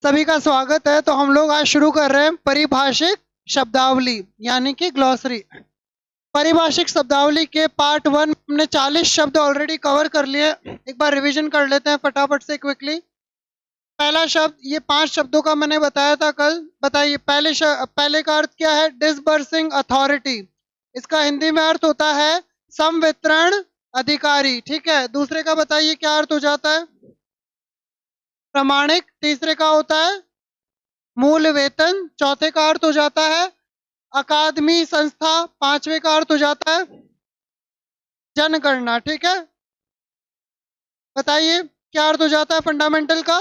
सभी का स्वागत है। तो हम लोग आज शुरू कर रहे हैं परिभाषिक शब्दावली यानी कि ग्लॉसरी। परिभाषिक शब्दावली के पार्ट 1 हमने 40 शब्द ऑलरेडी कवर कर लिए। एक बार रिवीजन कर लेते हैं फटाफट से क्विकली। पहला शब्द, ये 5 शब्दों का मैंने बताया था कल। बताइए पहले का अर्थ क्या है? Disbursing authority. इसका हिंदी में अर्थ होता है संवितरण अधिकारी। ठीक है। दूसरे का बताइए क्या अर्थ हो जाता है? प्रमाणिक। तीसरे का होता है मूल वेतन। चौथे का अर्थ हो जाता है अकादमी संस्था। पांचवे का अर्थ हो जाता है जनगणना। ठीक है। बताइए क्या अर्थ हो जाता है फंडामेंटल का?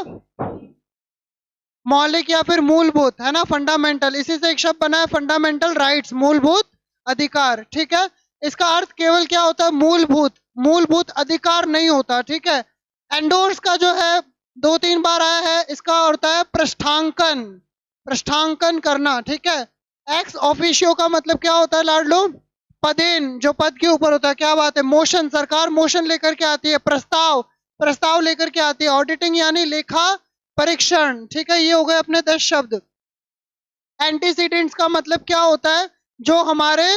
मौलिक या फिर मूलभूत, है ना। फंडामेंटल, इसी से एक शब्द बना है फंडामेंटल राइट्स, मूलभूत अधिकार। ठीक है। इसका अर्थ केवल क्या होता है? मूलभूत। मूलभूत अधिकार नहीं होता। ठीक है। एंडोर्स का जो है 2-3 बार आया है, इसका होता है पृष्ठांकन। पृष्ठांकन करना। ठीक है। एक्स ऑफिशियो का मतलब क्या होता है लाडलो? पदेन, जो पद के ऊपर होता है। क्या बात है। मोशन, सरकार मोशन लेकर के आती है। प्रस्ताव, प्रस्ताव लेकर के आती है। ऑडिटिंग यानी लेखा परीक्षण। ठीक है। ये हो गए अपने 10 शब्द। एंटीसीडेंट्स का मतलब क्या होता है? जो हमारे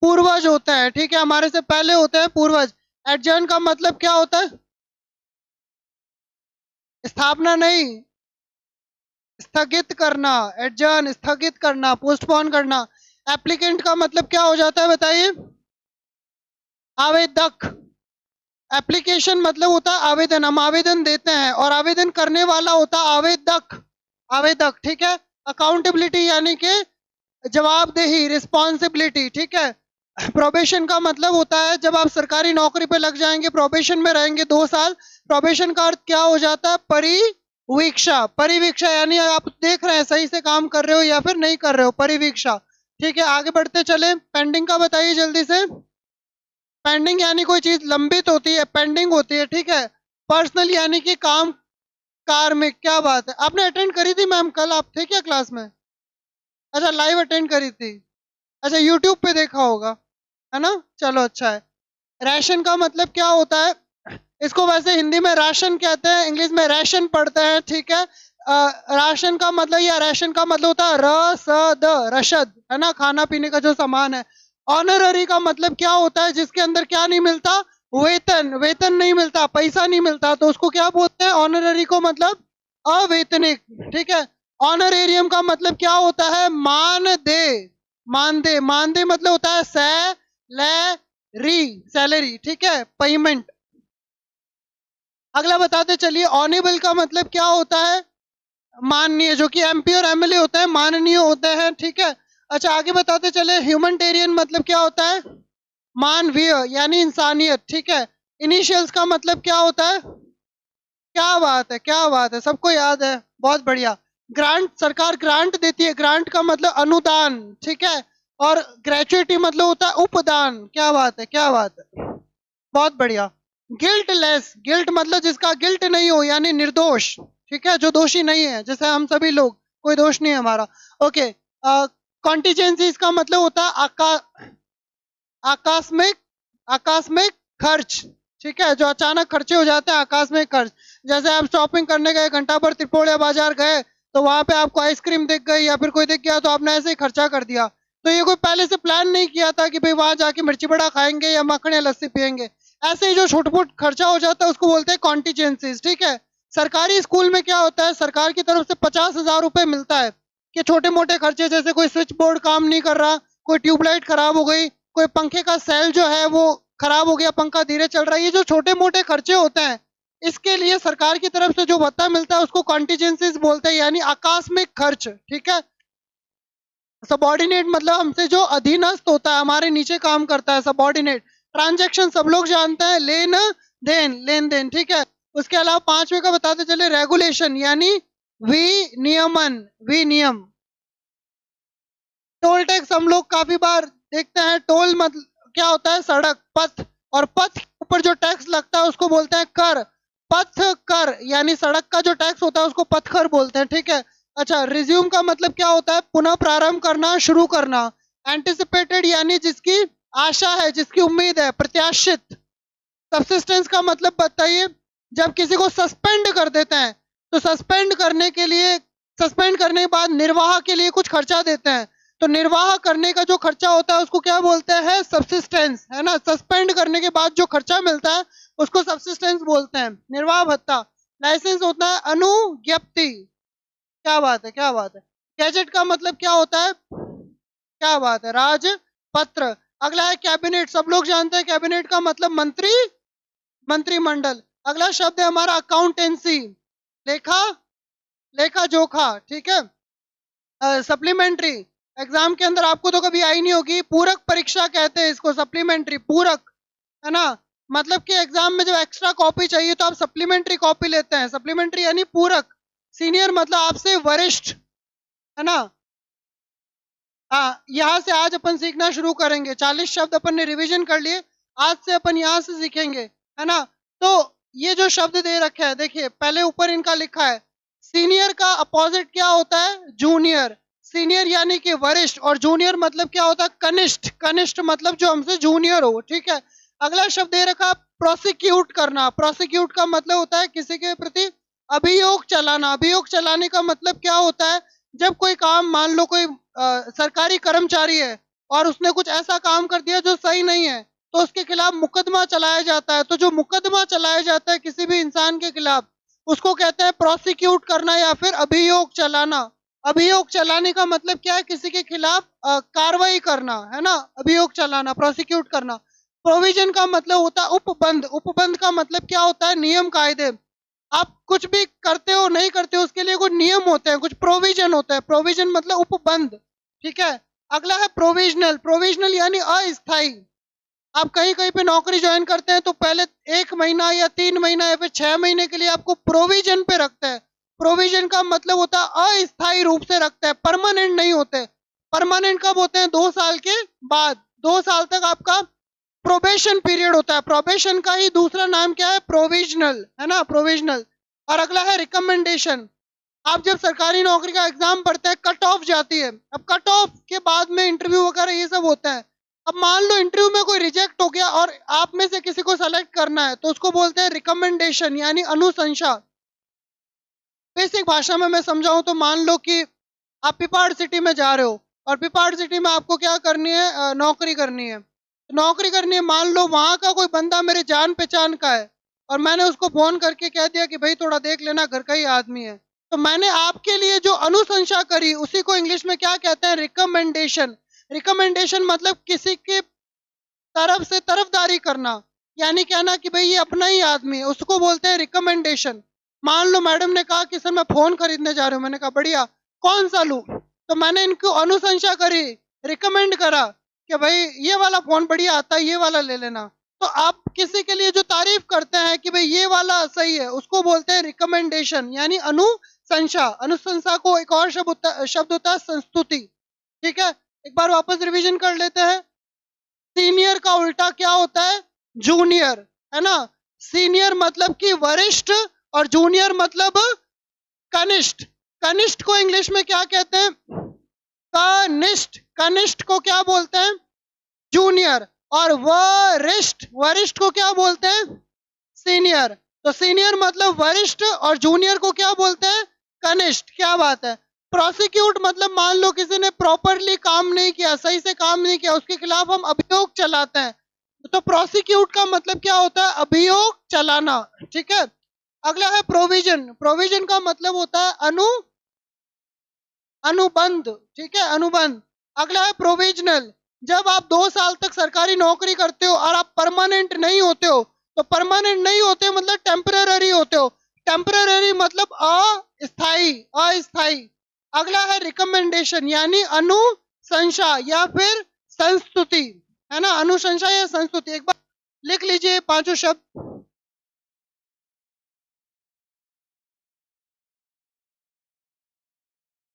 पूर्वज होते हैं। ठीक है। हमारे से पहले होते हैं पूर्वज। एडजर्न का मतलब क्या होता है? स्थापना नहीं, स्थगित करना। एडजर्न स्थगित करना, पोस्टपोन करना। एप्लीकेंट का मतलब क्या हो जाता है बताइए? आवेदक। एप्लीकेशन मतलब होता है आवेदन, हम आवेदन देते हैं, और आवेदन करने वाला होता है आवेदक। आवेदक। ठीक है। अकाउंटेबिलिटी यानी कि जवाबदेही, रिस्पॉन्सिबिलिटी। ठीक है। प्रोबेशन का मतलब होता है जब आप सरकारी नौकरी पे लग जाएंगे, प्रोबेशन में रहेंगे 2 साल। प्रोबेशन का अर्थ क्या हो जाता है? परिवीक्षा। परिवीक्षा यानी आप देख रहे हैं सही से काम कर रहे हो या फिर नहीं कर रहे हो, परिवीक्षा। ठीक है। आगे बढ़ते चले। पेंडिंग का बताइए जल्दी से। पेंडिंग यानी कोई चीज लंबित होती है, पेंडिंग होती है। ठीक है। पर्सनल यानी कि काम, कार्मिक। क्या बात है। आपने अटेंड करी थी मैम कल? आप थे क्या क्लास में? अच्छा, लाइव अटेंड करी थी। अच्छा, यूट्यूब पे देखा होगा, है ना। चलो अच्छा है। राशन का मतलब क्या होता है? इसको वैसे हिंदी में राशन कहते हैं, इंग्लिश में राशन पढ़ते हैं। ठीक है। राशन का मतलब, या राशन का मतलब होता है रसद, रशद, है ना, खाना पीने का जो सामान है। ऑनररी का मतलब क्या होता है? जिसके अंदर क्या नहीं मिलता? वेतन। वेतन नहीं मिलता, पैसा नहीं मिलता, तो उसको क्या बोलते हैं? ऑनररी को मतलब अवेतनिक। ठीक है। ऑनरेरियम का मतलब क्या होता है? मानदेय। मानदेय, मानदेय मतलब होता है सैलरी, सैलरी। ठीक है। पेमेंट। अगला बताते चलिए। ऑनेबल का मतलब क्या होता है? माननीय, जो कि एमपी और एमएलए होते हैं, माननीय होते हैं। ठीक है। अच्छा, आगे बताते चले। ह्यूमैनिटेरियन मतलब क्या होता है? मानवीय यानी इंसानियत। ठीक है। इनिशियल्स का मतलब क्या होता है? क्या बात है, क्या बात है, सबको याद है, बहुत बढ़िया। ग्रांट, सरकार ग्रांट देती है। ग्रांट का मतलब अनुदान। ठीक है। और ग्रेचुइटी मतलब होता है उपदान। क्या बात है, क्या बात है, बहुत बढ़िया। गिल्टलेस, गिल्ट मतलब जिसका गिल्ट नहीं हो यानी निर्दोष। ठीक है। जो दोषी नहीं है, जैसे हम सभी लोग, कोई दोष नहीं है हमारा। ओके। कॉन्टीजेंसी, इसका मतलब होता है आकस्मिक, आकस्मिक खर्च। ठीक है। जो अचानक खर्चे हो जाते हैं, आकस्मिक खर्च। जैसे आप शॉपिंग करने गए, घंटा भर त्रिपोलिया बाजार गए, तो वहां पे आपको आइसक्रीम दिख गई या फिर कोई दिख गया, तो आपने ऐसे ही खर्चा कर दिया। तो ये कोई पहले से प्लान नहीं किया था कि भाई वहां जाके मिर्ची बड़ा खाएंगे या मक्खन या लस्सी पियेंगे। ऐसे ही जो छोट-मोट खर्चा हो जाता है उसको बोलते हैं कॉन्टीजेंसीज। ठीक है। सरकारी स्कूल में क्या होता है? सरकार की तरफ से 50,000 रुपए मिलता है कि छोटे मोटे खर्चे, जैसे कोई स्विच बोर्ड काम नहीं कर रहा, कोई ट्यूबलाइट खराब हो गई, कोई पंखे का सेल जो है वो खराब हो गया, पंखा धीरे चल रहा है, ये जो छोटे मोटे खर्चे होते हैं, इसके लिए सरकार की तरफ से जो भत्ता मिलता है उसको कॉन्टीजेंसीज बोलते हैं, यानी आकस्मिक खर्च। ठीक है। सबॉर्डिनेट मतलब हमसे जो अधीनस्थ होता है, हमारे नीचे काम करता है, सबॉर्डिनेट। ट्रांजैक्शन सब लोग जानते हैं, लेन देन, लेन देन। ठीक है। उसके अलावा 5वें का बताते चले, रेगुलेशन यानी विनियमन, विनियम। टोल टैक्स हम लोग काफी बार देखते हैं। टोल मतलब क्या होता है? सड़क, पथ, और पथ के ऊपर जो टैक्स लगता है उसको बोलते हैं कर। पथ कर यानी सड़क का जो टैक्स होता है उसको पथकर बोलते हैं। ठीक है। अच्छा, रिज्यूम का मतलब क्या होता है? पुनः प्रारंभ करना, शुरू करना। एंटिसिपेटेड यानी जिसकी आशा है, जिसकी उम्मीद है, प्रत्याशित। सब्सिस्टेंस का मतलब बताइए? जब किसी को सस्पेंड कर देते हैं, तो सस्पेंड करने के बाद निर्वाह के लिए कुछ खर्चा देते हैं, तो निर्वाह करने का जो खर्चा होता है उसको क्या बोलते हैं? सब्सिस्टेंस, है ना। सस्पेंड करने के बाद जो खर्चा मिलता है उसको सब्सिस्टेंस बोलते हैं, निर्वाह भत्ता। लाइसेंस होता है अनुज्ञप्ति। क्या बात है, क्या बात है। गैजेट का मतलब क्या होता है? क्या बात है, राजपत्र। अगला है कैबिनेट। सब लोग जानते हैं कैबिनेट का मतलब मंत्रिमंडल। अगला शब्द है हमारा अकाउंटेंसी, लेखा लेखा जोखा, ठीक है। सप्लीमेंट्री, एग्जाम के अंदर आपको तो कभी आई नहीं होगी, पूरक परीक्षा कहते हैं इसको, सप्लीमेंट्री, पूरक, है ना। मतलब कि एग्जाम में जब एक्स्ट्रा कॉपी चाहिए तो आप सप्लीमेंट्री कॉपी लेते हैं, सप्लीमेंट्री यानी पूरक। सीनियर मतलब आपसे वरिष्ठ, है ना। हाँ, यहाँ से आज अपन सीखना शुरू करेंगे। 40 शब्द अपन ने रिवीजन कर लिए, आज से अपन यहाँ से सीखेंगे, है ना। तो ये जो शब्द दे रखे हैं, देखिए पहले ऊपर इनका लिखा है, सीनियर का अपोजिट क्या होता है? जूनियर। सीनियर यानी कि वरिष्ठ, और जूनियर मतलब क्या होता है? कनिष्ठ। कनिष्ठ मतलब जो हमसे जूनियर हो, ठीक है। अगला शब्द दे रखा, प्रोसिक्यूट करना। प्रोसिक्यूट का मतलब होता है किसी के प्रति अभियोग चलाना। अभियोग चलाने का मतलब क्या होता है? जब कोई काम, मान लो कोई सरकारी कर्मचारी है और उसने कुछ ऐसा काम कर दिया जो सही नहीं है, तो उसके खिलाफ मुकदमा चलाया जाता है। तो जो मुकदमा चलाया जाता है किसी भी इंसान के खिलाफ, उसको कहते हैं प्रोसिक्यूट करना या फिर अभियोग चलाना। अभियोग चलाने का मतलब क्या है? किसी के खिलाफ कार्रवाई करना, है ना। अभियोग चलाना, प्रोसिक्यूट करना। प्रोविजन का मतलब होता है उपबंध। उपबंध का मतलब क्या होता है? नियम कायदे। आप कुछ भी करते हो नहीं करते हो उसके लिए कुछ नियम होते हैं, कुछ प्रोविजन होता है। प्रोविजन मतलब उपबंध, ठीक है। अगला है प्रोविजनल। प्रोविजनल यानी अस्थाई। आप कहीं कहीं पे नौकरी ज्वाइन करते हैं तो पहले 1 महीना या 3 महीना या फिर 6 महीने के लिए आपको प्रोविजन पे रखते हैं। प्रोविजन का मतलब होता है अस्थायी रूप से रखते हैं, परमानेंट नहीं होते। परमानेंट कब होते हैं? 2 साल के बाद। 2 साल तक आपका प्रोबेशन पीरियड होता है। प्रोबेशन का ही दूसरा नाम क्या है? प्रोविजनल, है ना, प्रोविजनल। और अगला है रिकमेंडेशन। आप जब सरकारी नौकरी का एग्जाम पढ़ते हैं, कट ऑफ जाती है। अब कट ऑफ के बाद में इंटरव्यू वगैरह ये सब होता है। अब मान लो इंटरव्यू में कोई रिजेक्ट हो गया और आप में से किसी को सेलेक्ट करना है, तो उसको बोलते हैं रिकमेंडेशन यानी अनुशंसा। बेसिक भाषा में मैं समझाऊं तो मान लो कि आप पिपाड़ सिटी में जा रहे हो और पिपाड़ सिटी में आपको क्या करनी है? नौकरी करनी है। नौकरी करनी है, मान लो वहां का कोई बंदा मेरे जान पहचान का है और मैंने उसको फोन करके कह दिया कि भाई थोड़ा देख लेना, घर का ही आदमी है। तो मैंने आपके लिए जो अनुशंसा करी उसी को इंग्लिश में क्या कहते हैं? रिकमेंडेशन। रिकमेंडेशन मतलब किसी के तरफ से तरफदारी करना, यानी कहना कि भाई ये अपना ही आदमी है, उसको बोलते हैं रिकमेंडेशन। मान लो मैडम ने कहा कि सर मैं फोन खरीदने जा रही हूँ, मैंने कहा बढ़िया, कौन सा लूं? तो मैंने इनको अनुशंसा करी, रिकमेंड करा कि भाई ये वाला फोन बढ़िया आता है, ये वाला ले लेना। तो आप किसी के लिए जो तारीफ करते हैं कि भाई ये वाला सही है, उसको बोलते हैं रिकमेंडेशन यानी अनुशंसा। अनुशंसा को एक और शब्द होता है संस्तुति, ठीक है। एक बार वापस रिवीजन कर लेते हैं। सीनियर का उल्टा क्या होता है? जूनियर, है ना। सीनियर मतलब कि वरिष्ठ और जूनियर मतलब कनिष्ठ। कनिष्ठ को इंग्लिश में क्या कहते हैं? कनिष्ठ। कनिष्ठ को क्या बोलते हैं? जूनियर। और वरिष्ठ, वरिष्ठ को क्या बोलते हैं? सीनियर। तो सीनियर मतलब वरिष्ठ और जूनियर को क्या बोलते हैं? कनिष्ठ। क्या बात है। प्रोसिक्यूट मतलब मान लो किसी ने प्रॉपरली काम नहीं किया, सही से काम नहीं किया, उसके खिलाफ हम अभियोग चलाते हैं। तो प्रोसिक्यूट का मतलब क्या होता है? अभियोग चलाना, ठीक है। अगला है प्रोविजन। प्रोविजन का मतलब होता है अनुबंध, ठीक है, अनुबंध। अगला है प्रोविजनल। जब आप 2 साल तक सरकारी नौकरी करते हो और आप परमानेंट नहीं होते हो, तो परमानेंट नहीं होते मतलब टेम्पररी होते हो। टेम्पररी मतलब अस्थाई, अस्थाई। अगला है रिकमेंडेशन यानी अनुशंसा या फिर संस्तुति, है ना, अनुशंसा या संस्तुति। एक बार लिख लीजिए पांचों शब्द।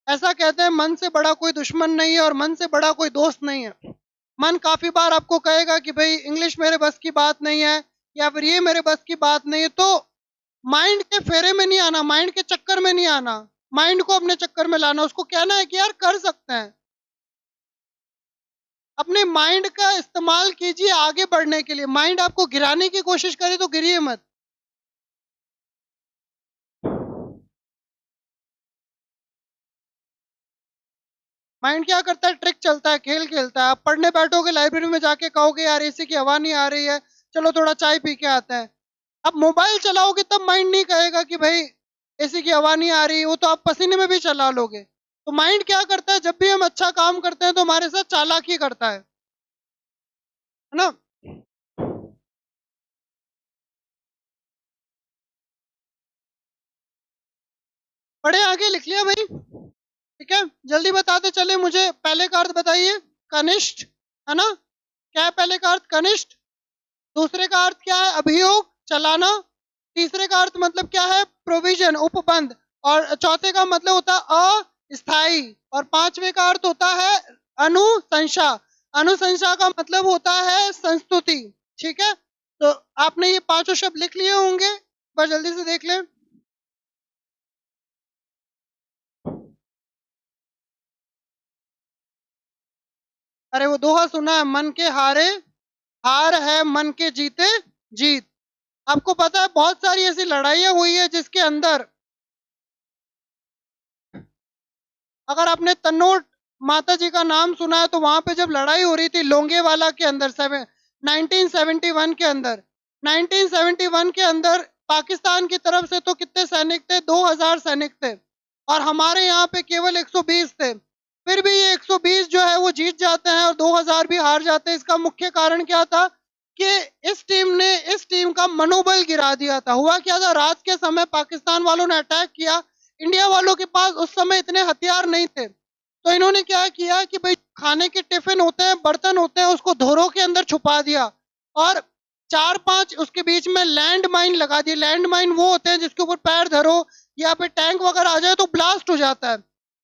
ऐसा कहते हैं मन से बड़ा कोई दुश्मन नहीं है और मन से बड़ा कोई दोस्त नहीं है। मन काफी बार आपको कहेगा कि भाई इंग्लिश मेरे बस की बात नहीं है या फिर ये मेरे बस की बात नहीं है, तो माइंड के फेरे में नहीं आना, माइंड के चक्कर में नहीं आना, माइंड को अपने चक्कर में लाना। उसको कहना है कि यार कर सकते हैं। अपने माइंड का इस्तेमाल कीजिए आगे बढ़ने के लिए। माइंड आपको गिराने की कोशिश करे तो गिरिए मत। माइंड क्या करता है, ट्रिक चलता है, खेल खेलता है। आप पढ़ने बैठोगे, लाइब्रेरी में जाके कहोगे यार एसी की हवा नहीं आ रही है, चलो थोड़ा चाय पी के आते हैं। अब मोबाइल चलाओगे तब माइंड नहीं कहेगा कि भाई एसी की हवा नहीं आ रही, वो तो आप पसीने में भी चला लोगे। तो माइंड क्या करता है, जब भी हम अच्छा काम करते हैं तो हमारे साथ चालाकी करता है ना। पढ़े आगे, लिख लिया भाई? ठीक है, जल्दी बताते चले। मुझे पहले का अर्थ बताइए। कनिष्ठ, है ना? क्या है पहले का अर्थ? कनिष्ठ। दूसरे का अर्थ क्या है? अभियोग, चलाना। तीसरे का अर्थ मतलब क्या है? प्रोविजन, उपबंध। और चौथे का मतलब होता है अस्थाई। और पांचवे का अर्थ होता है अनुशंसा। अनुशंसा का मतलब होता है संस्तुति। ठीक है, तो आपने ये पांचों शब्द लिख लिए होंगे, बस जल्दी से देख लें। अरे वो दोहा सुना है, मन के हारे हार है, मन के जीते जीत। आपको पता है बहुत सारी ऐसी लड़ाइयां हुई है जिसके अंदर, अगर आपने तन्नोट माता जी का नाम सुना है, तो वहां पे जब लड़ाई हो रही थी लोंगेवाला के अंदर 1971 के अंदर, 1971 के अंदर पाकिस्तान की तरफ से तो कितने सैनिक थे? 2000 सैनिक थे, और हमारे यहाँ पे केवल 120 थे। फिर भी ये 120 जो है वो जीत जाते हैं और 2000 भी हार जाते हैं। इसका मुख्य कारण क्या था कि इस टीम ने इस टीम का मनोबल गिरा दिया था। हुआ क्या था, रात के समय पाकिस्तान वालों ने अटैक किया। इंडिया वालों के पास उस समय इतने हथियार नहीं थे, तो इन्होंने क्या किया कि भाई खाने के टिफिन होते हैं, बर्तन होते हैं, उसको धोरों के अंदर छुपा दिया, और चार पांच उसके बीच में लैंड माइन लगा दिए। लैंड माइन वो होते हैं जिसके ऊपर पैर धरो या पे टैंक वगैरह आ जाए तो ब्लास्ट हो जाता है।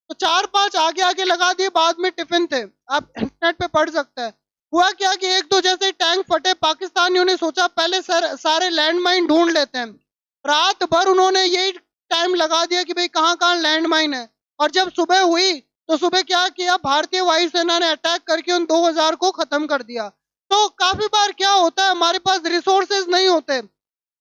तो चार पांच आगे आगे लगा दिए, बाद में टिफिन थे, आप इंटरनेट पे पढ़ सकते हैं। हुआ क्या कि एक दो जैसे टैंक फटे, पाकिस्तानियों ने सोचा पहले सारे लैंड माइन ढूंढ लेते हैं। रात भर उन्होंने यही टाइम लगा दिया कि भाई कहाँ कहाँ लैंड माइन है। और जब सुबह हुई तो सुबह क्या किया, भारतीय वायुसेना ने अटैक करके उन 2000 को खत्म कर दिया। तो काफी बार क्या होता है, हमारे पास रिसोर्सेज नहीं होते,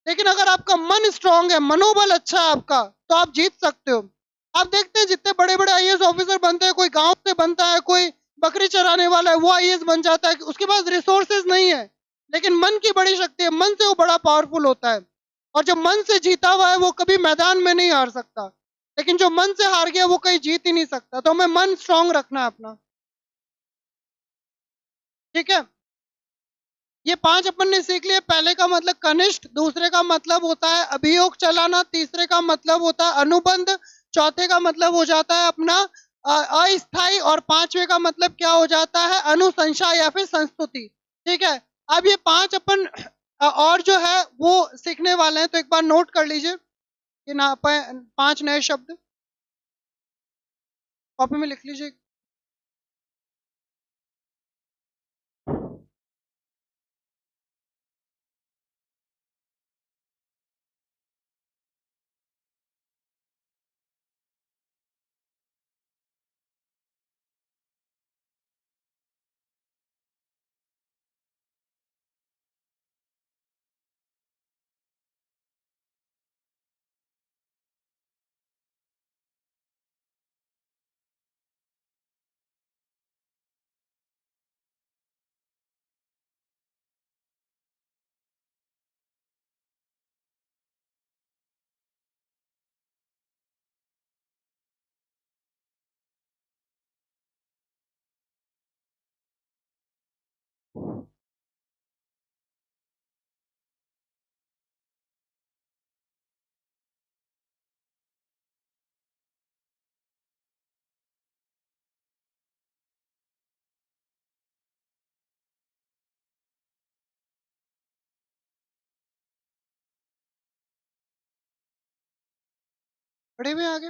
लेकिन अगर आपका मन स्ट्रांग है, मनोबल अच्छा है आपका, तो आप जीत सकते हो। आप देखते हैं जितने बड़े बड़े आईएएस ऑफिसर बनते हैं, कोई गांव से बनता है, कोई बकरी चराने वाला है वो आईएएस बन जाता है, उसके पास रिसोर्सेज नहीं है, लेकिन मन की बड़ी शक्ति है, मन से वो बड़ा पावरफुल होता है। और जो मन से जीता हुआ है वो कभी मैदान में नहीं हार सकता, लेकिन जो मन से हार गया वो कहीं जीत ही नहीं सकता। तो हमें मन स्ट्रांग रखना है अपना। ठीक है, ये पांच अपन ने सीख लिए। पहले का मतलब कनिष्ठ, दूसरे का मतलब होता है अभियोग चलाना, तीसरे का मतलब होता है अनुबंध, चौथे का मतलब हो जाता है अपना अस्थाई, और पांचवे का मतलब क्या हो जाता है? अनुशंसा या फिर संस्तुति। ठीक है, अब ये पांच अपन और जो है वो सीखने वाले हैं, तो एक बार नोट कर लीजिए कि ना पांच नए शब्द कॉपी में लिख लीजिए। पढ़े हुए आगे।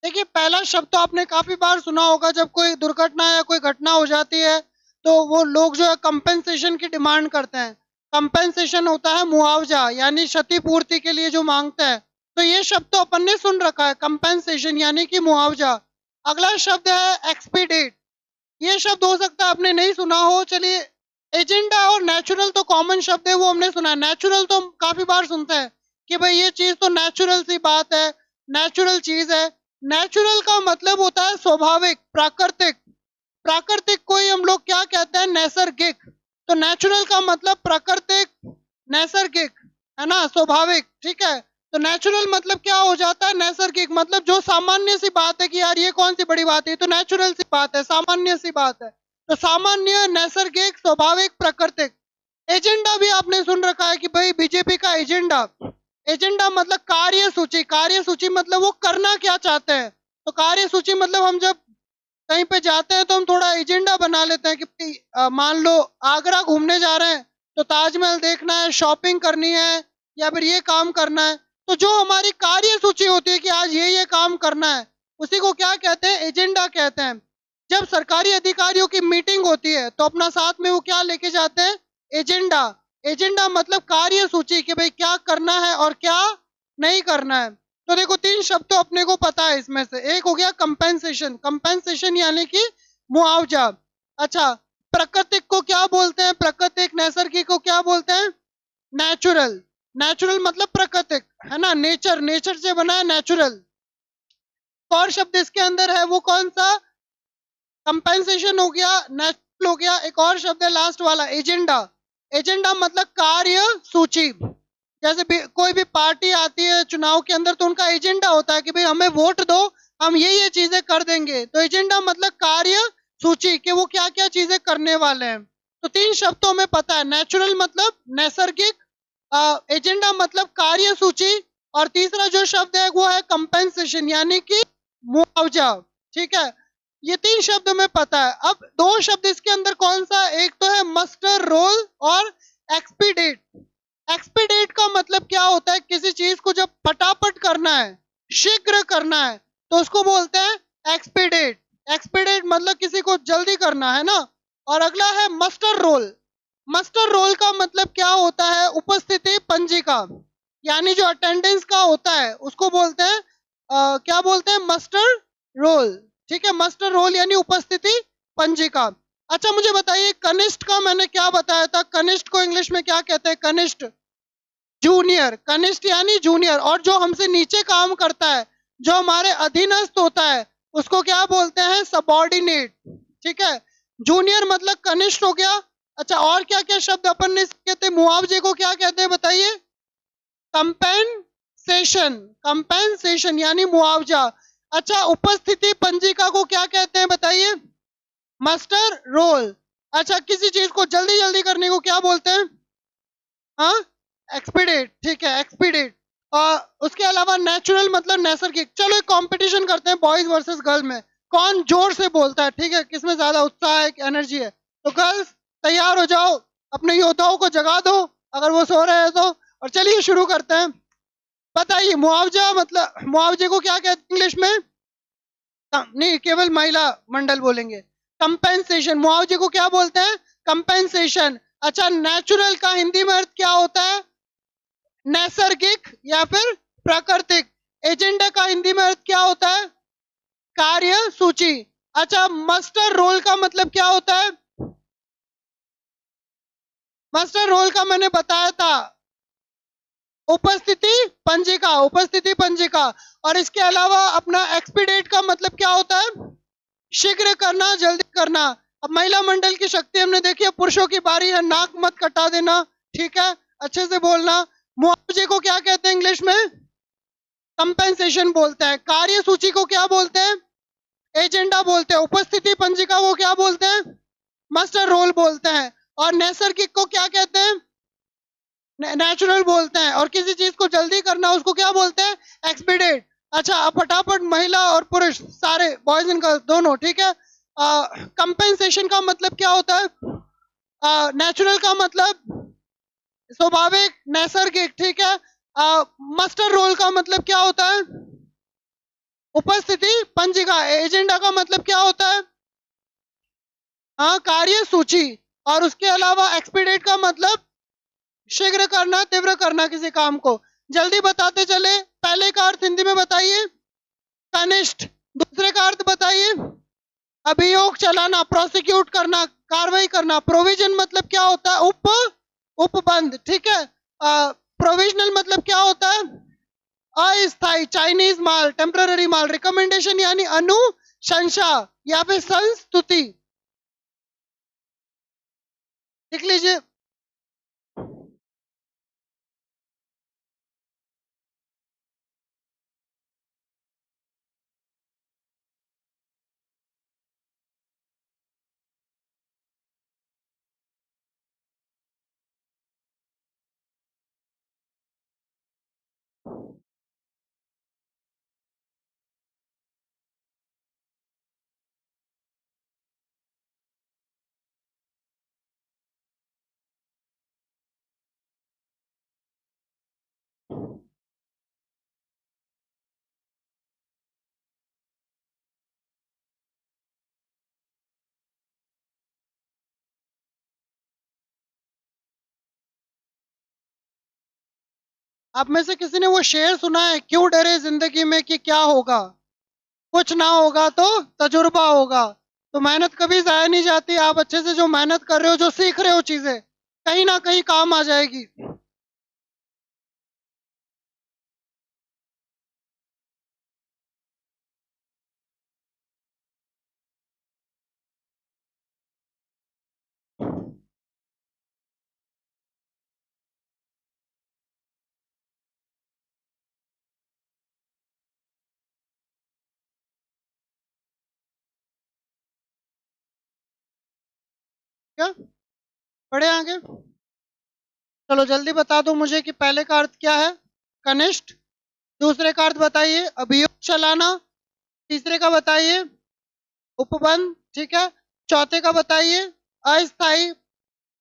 देखिए पहला शब्द तो आपने काफी बार सुना होगा, जब कोई दुर्घटना या कोई घटना हो जाती है तो वो लोग जो है कंपेंसेशन की डिमांड करते हैं। कंपेंसेशन होता है मुआवजा, यानी क्षतिपूर्ति के लिए जो मांगते हैं। तो ये शब्द तो अपन ने सुन रखा है, कंपेंसेशन यानी कि मुआवजा। अगला शब्द है एक्सपीडेट। ये शब्द हो सकता है आपने नहीं सुना हो। चलिए, एजेंडा और नेचुरल तो कॉमन शब्द है, वो हमने सुना है। नेचुरल तो हम काफी बार सुनते हैं कि भाई ये चीज तो नेचुरल सी बात है, नेचुरल चीज है। नेचुरल का मतलब होता है स्वाभाविक, प्राकृतिक। प्राकृतिक को ही हम लोग क्या कहते हैं, नैसर्गिक। तो नेचुरल का मतलब प्राकृतिक, नैसर्गिक, है ना, स्वाभाविक, ठीक है। तो नेचुरल मतलब क्या हो जाता है, नैसर्गिक। मतलब जो सामान्य सी बात है कि यार ये कौन सी बड़ी बात है, तो नेचुरल सी बात है, सामान्य सी बात है। तो सामान्य, नैसर्गिक, स्वाभाविक, प्राकृतिक। एजेंडा भी आपने सुन रखा है कि भाई बीजेपी का एजेंडा। एजेंडा मतलब कार्य सूची। कार्य सूची मतलब वो करना क्या चाहते हैं। तो कार्य सूची मतलब हम जब कहीं पे जाते हैं तो हम थोड़ा एजेंडा बना लेते हैं कि मान लो आगरा घूमने जा रहे हैं तो ताजमहल देखना है, शॉपिंग करनी है, या फिर ये काम करना है। तो जो हमारी कार्य सूची होती है कि आज ये काम करना है, उसी को क्या कहते हैं, एजेंडा कहते हैं। जब सरकारी अधिकारियों की मीटिंग होती है तो अपना साथ में वो क्या लेके जाते हैं, एजेंडा। एजेंडा मतलब कार्य सूची कि भाई क्या करना है और क्या नहीं करना है। तो देखो, तीन शब्द तो अपने को पता है इसमें से। एक हो गया कंपेंसेशन। कंपेंसेशन यानी कि मुआवजा। अच्छा, प्राकृतिक को क्या बोलते हैं, प्राकृतिक, नैसर्गिक को क्या बोलते हैं, नेचुरल। नेचुरल मतलब प्राकृतिक, है ना, नेचर, नेचर से बना है नेचुरल। और शब्द इसके अंदर है वो कौन सा, कंपेंसेशन हो गया, नेचुरल हो गया। एक और शब्द है लास्ट वाला, एजेंडा। एजेंडा मतलब कार्य सूची। जैसे भी कोई भी पार्टी आती है चुनाव के अंदर तो उनका एजेंडा होता है कि भाई हमें वोट दो, हम ये चीजें कर देंगे। तो एजेंडा मतलब कार्य सूची कि वो क्या क्या चीजें करने वाले हैं। तो तीन शब्द तो हमें पता है, नेचुरल मतलब नैसर्गिक, एजेंडा मतलब कार्य सूची, और तीसरा जो शब्द है वो है कंपेंसेशन यानी कि मुआवजा, ठीक है। ये तीन शब्द हमें पता है। अब दो शब्द इसके अंदर कौन सा, एक तो है मस्टर रोल और एक्सपीडेट। एक्सपीडेट का मतलब क्या होता है, किसी चीज को जब फटाफट करना है, शीघ्र करना है, तो उसको बोलते हैं एक्सपीडेट। एक्सपीडेट मतलब किसी को जल्दी करना है ना। और अगला है मस्टर रोल। मस्टर रोल का मतलब क्या होता है, उपस्थिति पंजिका, यानी जो अटेंडेंस का होता है उसको बोलते हैं क्या बोलते हैं, मस्टर रोल, ठीक है। मस्टर रोल यानी उपस्थिति पंजिका। अच्छा, मुझे बताइए कनिष्ठ का मैंने क्या बताया था, कनिष्ठ को इंग्लिश में क्या कहते हैं, कनिष्ठ, जूनियर। कनिष्ठ यानी जूनियर। और जो हमसे नीचे काम करता है, जो हमारे अधीनस्थ होता है, उसको क्या बोलते हैं, सबऑर्डिनेट, ठीक है। जूनियर मतलब कनिष्ठ हो गया। अच्छा, और क्या क्या शब्द अपन ने कहते हैं, मुआवजे को क्या कहते हैं बताइए, कंपेंसेशन। कंपेंसेशन यानी मुआवजा। अच्छा, उपस्थिति पंजिका को क्या कहते हैं बताइए, मस्टर रोल। अच्छा, किसी चीज को जल्दी जल्दी करने को क्या बोलते हैं, हाँ, एक्सपीडेट, ठीक है, एक्सपीडेट। उसके अलावा नेचुरल मतलब नैसर्गिक। चलो एक कंपटीशन करते हैं बॉयज वर्सेस गर्ल में, कौन जोर से बोलता है, ठीक है, किसमें ज्यादा उत्साह है, एनर्जी है। तो गर्ल्स तैयार हो जाओ, अपने योद्धाओं को जगा दो अगर वो सो रहे हैं तो। और चलिए शुरू करते हैं। बताइए मुआवजा मतलब, मुआवजे को क्या कहते हैं इंग्लिश में, नहीं, केवल महिला मंडल बोलेंगे। कंपेंसेशन, मुआवजे को क्या बोलते हैं, कंपेंसेशन। अच्छा, नेचुरल का हिंदी में अर्थ क्या होता है, नैसर्गिक या फिर प्राकृतिक। एजेंडा का हिंदी में अर्थ क्या होता है, कार्य सूची। अच्छा, मस्टर रोल का मतलब क्या होता है, मस्टर रोल का मैंने बताया था, उपस्थिति पंजिका, उपस्थिति पंजिका। और इसके अलावा अपना एक्सपीडेट का मतलब क्या होता है, शीघ्र करना, जल्दी करना। अब महिला मंडल की शक्ति हमने देखी है, पुरुषों की बारी है, नाक मत कटा देना, ठीक है, अच्छे से बोलना। मुआवजे को क्या कहते हैं इंग्लिश में, कंपेंसेशन बोलते हैं। कार्य सूची को क्या बोलते हैं, एजेंडा बोलते हैं। उपस्थिति पंजिका को क्या बोलते हैं, मस्टर रोल बोलते हैं। और नैसर्गिक को क्या कहते हैं, नेचुरल बोलते हैं। और किसी चीज को जल्दी करना उसको क्या बोलते हैं, एक्सपीडेट। अच्छा, अब फटाफट महिला और पुरुष सारे, बॉयज एंड गर्ल्स दोनों, ठीक है। कंपेंसेशन का मतलब क्या होता है, नेचुरल का मतलब स्वाभाविक, नैसर्गिक, ठीक है। मस्टर रोल का मतलब क्या होता है, उपस्थिति पंजिका। एजेंडा का मतलब क्या होता है, हाँ, कार्य सूची। और उसके अलावा एक्सपीडेट का मतलब शीघ्र करना, तीव्र करना किसी काम को। जल्दी बताते चले, पहले का अर्थ हिंदी में बताइए, कनिष्ठ। दूसरे का अर्थ बताइए, अभियोग चलाना, प्रोसिक्यूट करना, कार्रवाई करना। प्रोविजन मतलब क्या होता है, उपबंध, ठीक है। प्रोविजनल मतलब क्या होता है, अस्थायी, चाइनीज माल, टेम्पररी माल। रिकमेंडेशन यानी अनुशंसा या फिर संस्तुति, लिख लीजिए। आप में से किसी ने वो शेर सुना है, क्यों डरे जिंदगी में कि क्या होगा, कुछ ना होगा तो तजुर्बा होगा। तो मेहनत कभी जाया नहीं जाती। आप अच्छे से जो मेहनत कर रहे हो, जो सीख रहे हो चीजें, कहीं ना कहीं काम आ जाएगी। क्या, बढ़े आगे। चलो जल्दी बता दो मुझे कि पहले का अर्थ क्या है, कनिष्ठ। दूसरे का अर्थ बताइए, अभियोग चलाना। तीसरे का बताइए, उपबंध, ठीक है। चौथे का बताइए, अस्थाई,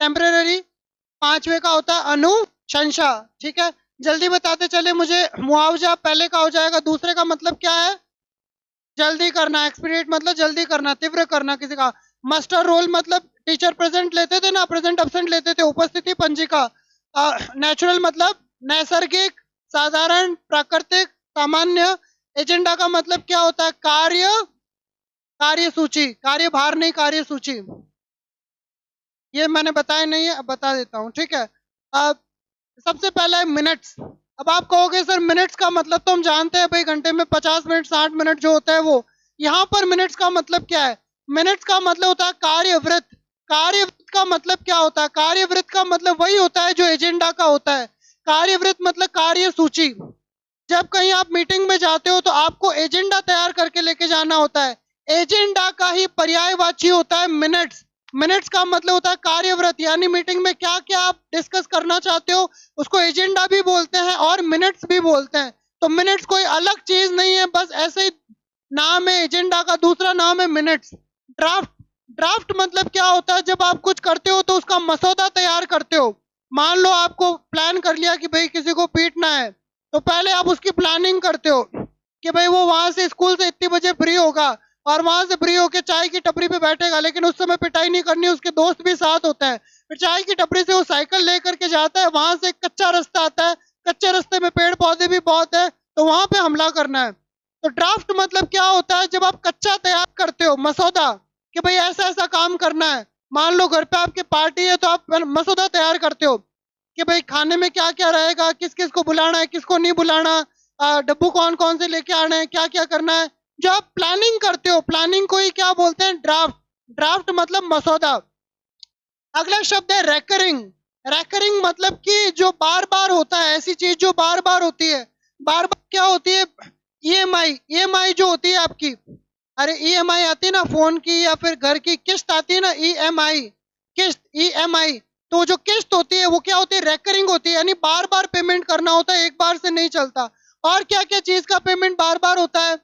टेम्पररी। पांचवे का होता है अनुशंसा, ठीक है। जल्दी बताते चले मुझे। मुआवजा पहले का हो जाएगा। दूसरे का मतलब क्या है, जल्दी करना। एक्सपीडिएट मतलब जल्दी करना, तीव्र करना किसी का। मास्टर रोल मतलब टीचर प्रेजेंट लेते थे ना, प्रेजेंट एब्सेंट लेते थे, उपस्थिति पंजिका। नेचुरल मतलब नैसर्गिक, साधारण, प्राकृतिक, सामान्य। एजेंडा का मतलब क्या होता है, कार्य, कार्य सूची, कार्यभार नहीं, कार्य सूची। ये मैंने बताया नहीं है, अब बता देता हूँ, ठीक है। अब सबसे पहला है मिनट्स। अब आप कहोगे सर मिनट्स का मतलब तो हम जानते हैं भाई, घंटे में 50 मिनट, 60 मिनट जो होता है वो। यहाँ पर मिनट्स का मतलब क्या है, मिनट्स का मतलब होता है कार्यवृत्त। कार्यवृत्त का मतलब क्या होता है, कार्यवृत्त का मतलब वही होता है जो एजेंडा का होता है। कार्यवृत्त मतलब कार्य सूची। जब कहीं आप मीटिंग में जाते हो तो आपको एजेंडा तैयार करके लेके जाना होता है। एजेंडा का ही पर्यायवाची होता है मिनट्स। मिनट्स का मतलब होता है कार्यव्रत, यानी मीटिंग में क्या क्या आप डिस्कस करना चाहते हो उसको एजेंडा भी बोलते हैं और मिनट्स भी बोलते हैं। तो मिनट्स कोई अलग चीज नहीं है, बस ऐसे ही नाम है एजेंडा का, दूसरा नाम है मिनट्स। ड्राफ्ट, ड्राफ्ट मतलब क्या होता है, जब आप कुछ करते हो तो उसका मसौदा तैयार करते हो। मान लो आपको प्लान कर लिया कि भाई किसी को पीटना है, तो पहले आप उसकी प्लानिंग करते हो कि भाई वो वहां से स्कूल से इतनी बजे फ्री होगा और वहां से फ्री होके चाय की टपरी पे बैठेगा, लेकिन उस समय पिटाई नहीं करनी, उसके दोस्त भी साथ होता है। फिर चाय की टपरी से वो साइकिल लेकर के जाता है, वहां से एक कच्चा रास्ता आता है, कच्चे रास्ते में पेड़ पौधे भी बहुत है, तो वहां पे हमला करना है। तो ड्राफ्ट मतलब क्या होता है, जब आप कच्चा तैयार करते हो, मसौदा, कि भाई ऐसा ऐसा काम करना है। मान लो घर पे आपकी पार्टी है तो आप मसौदा तैयार करते हो कि भाई खाने में क्या क्या रहेगा, किस किस को बुलाना है, किसको नहीं बुलाना, डब्बू कौन कौन से लेके आने हैं, क्या क्या करना है। जो आप प्लानिंग करते हो, प्लानिंग को ही क्या बोलते हैं, ड्राफ्ट। ड्राफ्ट मतलब मसौदा। अगला शब्द है रेकरिंग। रेकरिंग मतलब कि जो बार बार होता है, ऐसी चीज जो बार बार होती है। बार बार क्या होती है, ईएमआई। ईएमआई जो होती है आपकी, अरे ईएमआई आती है ना फोन की या फिर घर की, किस्त आती है ना, ईएमआई, किस्त, ईएमआई। तो जो किस्त होती है वो क्या होती है, रेकरिंग होती है, यानी बार बार पेमेंट करना होता है, एक बार से नहीं चलता। और क्या क्या चीज का पेमेंट बार बार होता है,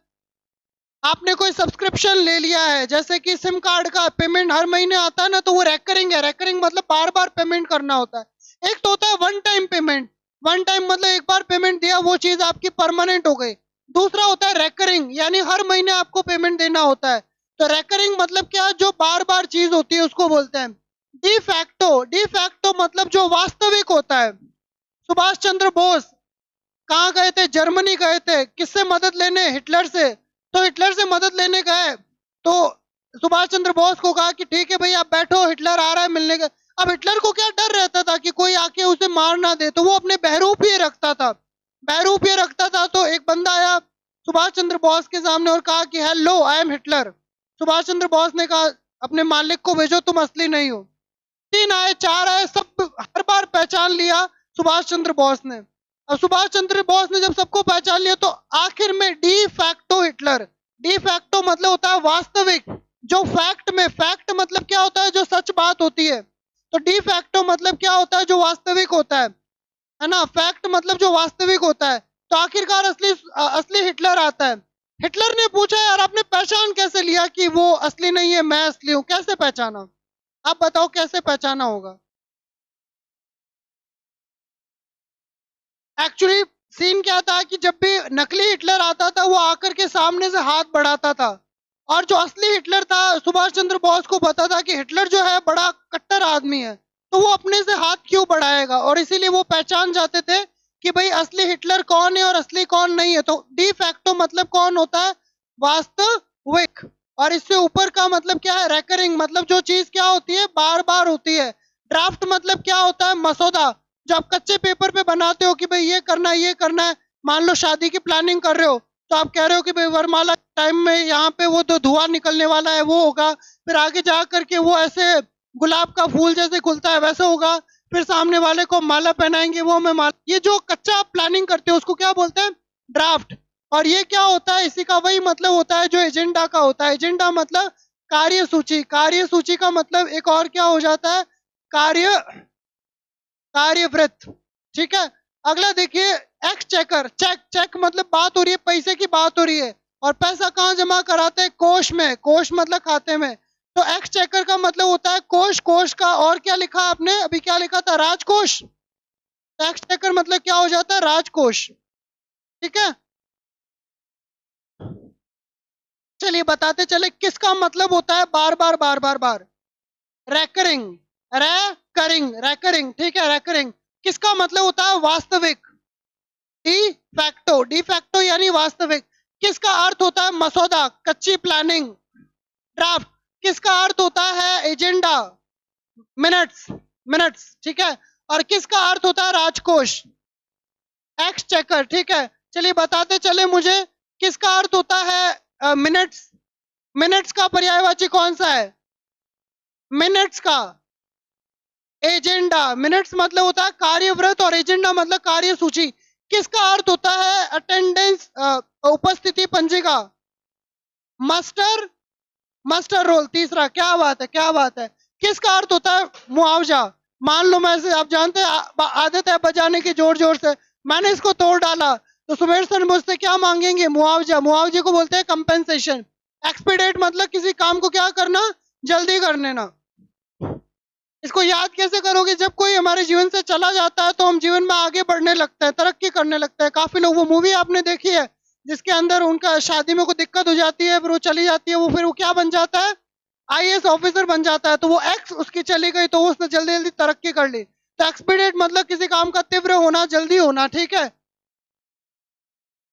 आपने कोई सब्सक्रिप्शन ले लिया है, जैसे कि सिम कार्ड का पेमेंट हर महीने आता है ना, तो वो रेकरिंग है। रेकरिंग मतलब बार बार पेमेंट करना होता है। एक तो होता है one time payment. One time मतलब एक बार पेमेंट दिया, वो चीज आपकी परमानेंट हो गई। दूसरा होता है रेकरिंग, यानी हर महीने आपको पेमेंट देना होता है। तो रेकरिंग मतलब क्या, जो बार बार चीज होती है उसको बोलते हैं। डी फैक्टो, डी फैक्टो मतलब जो वास्तविक होता है। सुभाष चंद्र बोस, कहाँ गए थे? जर्मनी गए थे। किससे मदद लेने? हिटलर से। तो हिटलर से मदद लेने गए तो सुभाष चंद्र बोस को कहा कि ठीक है भाई आप बैठो, हिटलर आ रहा है मिलने का। अब हिटलर को क्या डर रहता था कि कोई आके उसे मार ना दे, तो वो अपने बहरूप ये रखता था। बहरूप ये रखता था तो एक बंदा आया सुभाष चंद्र बोस के सामने और कहा कि hello I am Hitler. Subhash Chandra Bose ने कहा अपने मालिक को भेजो, तुम असली नहीं हो। 3 आए 4 आए, सब हर बार पहचान लिया सुभाष चंद्र बोस ने। अब सुभाष चंद्र बोस ने जब सबको पहचान लिया तो आखिर में de facto Hitler. De facto मतलब होता है वास्तविक, जो फैक्ट में, फैक्ट मतलब क्या होता है? जो सच बात होती है। तो डी फैक्टो मतलब क्या होता है? जो वास्तविक होता है ना। फैक्ट मतलब जो वास्तविक होता है। तो आखिरकार असली असली हिटलर आता है। हिटलर ने पूछा यार आपने पहचान कैसे लिया कि वो असली नहीं है, मैं असली हूं? कैसे पहचाना? आप बताओ कैसे पहचाना होगा? एक्चुअली सीन क्या था कि जब भी नकली हिटलर आता था वो आकर के सामने से हाथ बढ़ाता था, और जो असली हिटलर था सुभाष चंद्र बोस को पता था कि हिटलर जो है बड़ा कट्टर आदमी है, तो वो अपने से हाथ क्यों बढ़ाएगा, और इसीलिए वो पहचान जाते थे कि भाई असली हिटलर कौन है और असली कौन नहीं है। तो डी फैक्टो मतलब कौन होता है? वास्तविक। और इससे ऊपर का मतलब क्या है? रेकरिंग, मतलब जो चीज क्या होती है? बार बार होती है। ड्राफ्ट मतलब क्या होता है? मसौदा। जो आप कच्चे पेपर पे बनाते हो कि भाई ये करना है, ये करना है। मान लो शादी की प्लानिंग कर रहे हो, तो आप कह रहे हो कि भाई वरमाला टाइम में यहाँ पे वो तो धुआं निकलने वाला है, वो होगा। फिर आगे जा करके वो ऐसे गुलाब का फूल जैसे खुलता है वैसे होगा। फिर सामने वाले को माला पहनाएंगे, वो मैं माला। ये जो कच्चा आप प्लानिंग करते हो उसको क्या बोलते हैं? ड्राफ्ट। और ये क्या होता है? इसी का वही मतलब होता है जो एजेंडा का होता है। एजेंडा मतलब कार्य सूची। कार्य सूची का मतलब एक और क्या हो जाता है? कार्य कार्यवृत्त। ठीक है। अगला देखिए, एक्स चेकर। चेक, चेक मतलब बात हो रही है, पैसे की बात हो रही है। और पैसा कहाँ जमा कराते हैं? कोष में। कोष मतलब खाते में। तो एक्स चेकर का मतलब होता है कोष। कोष का और क्या लिखा आपने अभी? क्या लिखा था? राजकोष। एक्स चेकर मतलब क्या हो जाता है? राजकोष। ठीक है। चलिए बताते चले किसका मतलब होता है बार बार बार बार बार। रेकरिंग। Recurring, recurring. ठीक है, रेकरिंग। किसका मतलब होता है? वास्तविक। De facto. डी फैक्टो यानी वास्तविक। किसका अर्थ होता है? मसौदा, कच्ची प्लानिंग। ड्राफ्ट। किसका अर्थ होता है? Agenda, minutes, minutes. ठीक है। और किसका अर्थ होता है? राजकोष, एक्स चेकर। ठीक है। चलिए बताते चले मुझे किसका अर्थ होता है मिनट्स। मिनट्स का पर्यायवाची कौन सा है? मिनट्स का एजेंडा। मिनट्स मतलब होता है कार्यव्रत और एजेंडा मतलब कार्य सूची। किसका अर्थ होता है? अटेंडेंस, उपस्थिति पंजिका। Master, master role. तीसरा, क्या बात है, क्या बात है। किसका अर्थ होता है? मुआवजा। मान लो मैं से, आप जानते हैं आदत है बजाने की जोर जोर से, मैंने इसको तोड़ डाला, तो सुमेर सर मुझसे क्या मांगेंगे? मुआवजा। मुआवजे को बोलते हैं कंपेंसेशन। एक्सपीडेट मतलब किसी काम को क्या करना? जल्दी कर लेना। इसको याद कैसे करोगे? जब कोई हमारे जीवन से चला जाता है तो हम जीवन में आगे बढ़ने लगते हैं, तरक्की करने लगते हैं। काफी लोग, वो मूवी आपने देखी है जिसके अंदर उनका शादी में कोई दिक्कत हो जाती है, फिर वो चली जाती है, वो फिर वो क्या बन जाता है? आईएएस ऑफिसर बन जाता है। तो वो एक्स उसकी चली गई तो उसने जल्दी जल्दी तरक्की कर ली। तो एक्सपीडिएट मतलब किसी काम का तीव्र होना, जल्दी होना। ठीक है।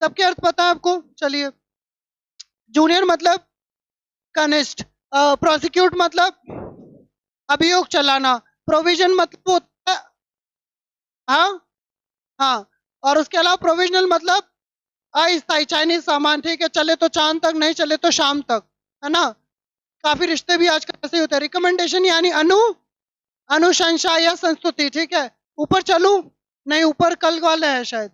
सबके अर्थ पता है आपको? चलिए। जूनियर मतलब कनिष्ठ। प्रोसिक्यूट मतलब अभियोग चलाना। प्रोविजन मतलब होता है, हाँ हाँ। और उसके अलावा प्रोविजनल मतलब अस्थायी, चाइनीज सामान। ठीक है। चले तो चांद तक, नहीं चले तो शाम तक, है ना। काफी रिश्ते भी आजकल ऐसे होते हैं। रिकमेंडेशन यानी अनुशंसा या संस्तुति। ठीक है। ऊपर चलूं? नहीं, ऊपर कल वाले हैं शायद।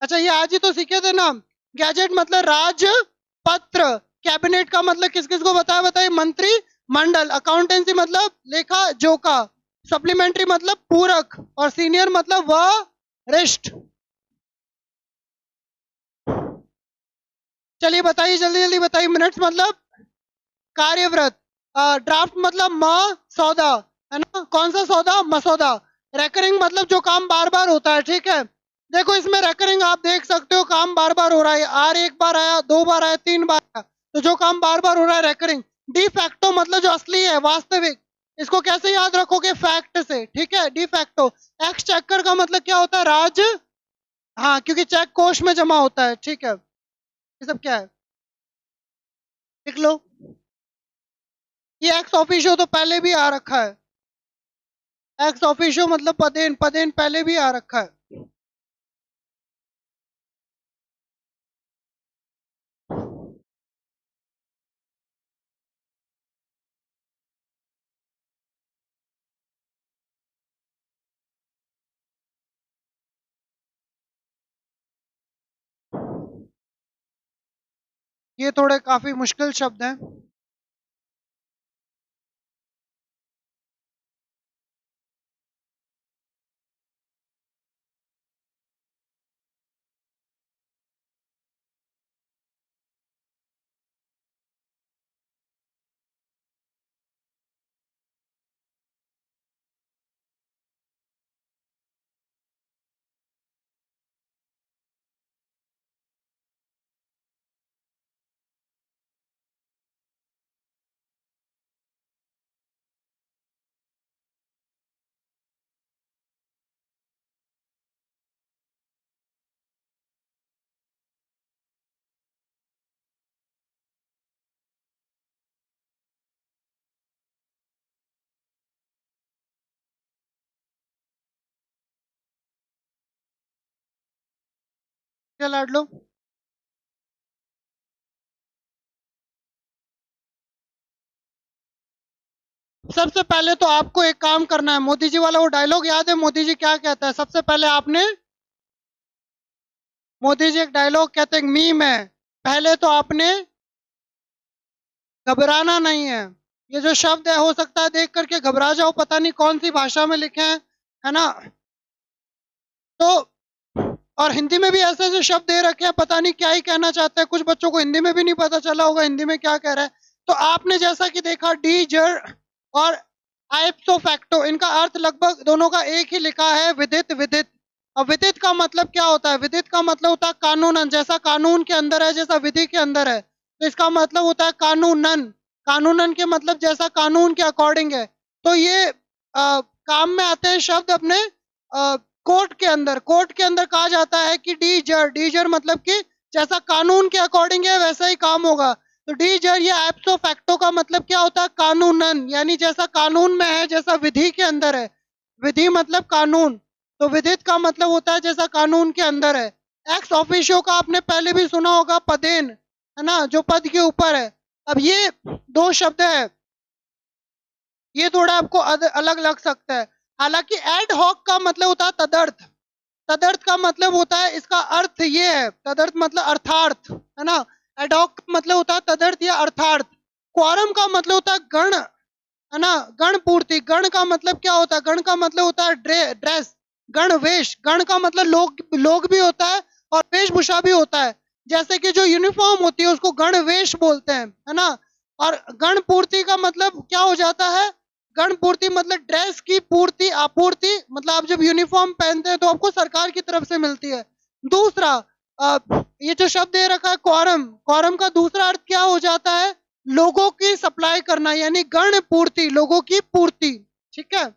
अच्छा, ये आज ही तो सीखे थे ना। गैजेट मतलब राजपत्र। कैबिनेट का मतलब किस किस को बताया? बताइए। मंत्री मंडल। अकाउंटेंसी मतलब लेखा जोखा। सप्लीमेंट्री मतलब पूरक। और सीनियर मतलब वरिष्ठ। चलिए बताइए, जल्दी जल्दी बताइए। मिनट्स मतलब कार्यव्रत। ड्राफ्ट मतलब मसौदा, है ना। कौन सा सौदा? मसौदा। रेकरिंग मतलब जो काम बार बार होता है। ठीक है। देखो इसमें रेकरिंग आप देख सकते हो, काम बार बार हो रहा है। आर एक बार आया, 2 बार आया, 3 बार आया, तो जो काम बार बार हो रहा है रेकरिंग। डी फैक्टो मतलब जो असली है, वास्तविक। इसको कैसे याद रखोगे? फैक्ट से। ठीक है। De facto. एक्स चेकर का मतलब क्या होता है? राज हाँ, क्योंकि चेक कोष में जमा होता है, ठीक है। ये सब क्या है, लिख लो। ये एक्स ऑफिशियो तो पहले भी आ रखा है। एक्स ऑफिशियो मतलब पदेन, पदेन पहले भी आ रखा है। ये थोड़े काफी मुश्किल शब्द हैं। क्या लाड लो। सबसे पहले तो आपको एक काम करना है, मोदी जी वाला वो डायलॉग याद है, मोदी जी क्या कहता है सबसे पहले आपने, मोदी जी एक डायलॉग कहते हैं, मीम है, पहले तो आपने घबराना नहीं है। ये जो शब्द है हो सकता है देख करके घबरा जाओ, पता नहीं कौन सी भाषा में लिखे हैं, है ना। तो और हिंदी में भी ऐसे ऐसे शब्द दे रखे हैं, पता नहीं क्या ही कहना चाहते हैं, कुछ बच्चों को हिंदी में भी नहीं पता चला होगा हिंदी में क्या कह रहा है। तो आपने जैसा कि देखा डी जर और आइप्सो फैक्टो, इनका अर्थ लगभग दोनों का एक ही लिखा है, विदित विदित। अब विदित का मतलब क्या होता है, विदित का मतलब होता है कानूनन, जैसा कानून के अंदर है, जैसा विधि के अंदर है, तो इसका मतलब होता है कानूनन। कानूनन के मतलब जैसा कानून के अकॉर्डिंग है। तो ये काम में आते हैं शब्द अपने कोर्ट के अंदर। कोर्ट के अंदर कहा जाता है कि डीजर, डीजर मतलब कि जैसा कानून के अकॉर्डिंग है वैसा ही काम होगा। तो डीजर या एप्सो फैक्टो का मतलब क्या होता है, कानूनन, यानी जैसा कानून में है, जैसा विधि के अंदर है। विधि मतलब कानून, तो विधित का मतलब होता है जैसा कानून के अंदर है। एक्स ऑफिशियो का आपने पहले भी सुना होगा, पदेन, है ना, जो पद के ऊपर है। अब ये दो शब्द है, ये थोड़ा आपको अलग लग सकता है। हालांकि एड हॉक का मतलब होता है तदर्थ। तदर्थ का मतलब होता है, इसका अर्थ ये है, तदर्थ मतलब अर्थार्थ, है ना। एडॉक का मतलब होता है तदर्थ या अर्थार्थ। क्वारम का मतलब होता है गण, है ना, गण पूर्ति। गण का मतलब क्या होता है, गण का मतलब होता है ड्रेस, गण वेश। गण का मतलब लोग, लोग भी होता है और वेशभूषा भी होता है। जैसे कि जो यूनिफॉर्म होती है उसको गण वेश बोलते हैं, है ना। और गण पूर्ति का मतलब क्या हो जाता है, गण पूर्ति मतलब ड्रेस की पूर्ति, आपूर्ति, मतलब आप जब यूनिफॉर्म पहनते हैं तो आपको सरकार की तरफ से मिलती है। दूसरा, ये जो शब्द दे रखा है क्वारम, क्वारम का दूसरा अर्थ क्या हो जाता है, लोगों की सप्लाई करना, यानी गण पूर्ति, लोगों की पूर्ति। ठीक है।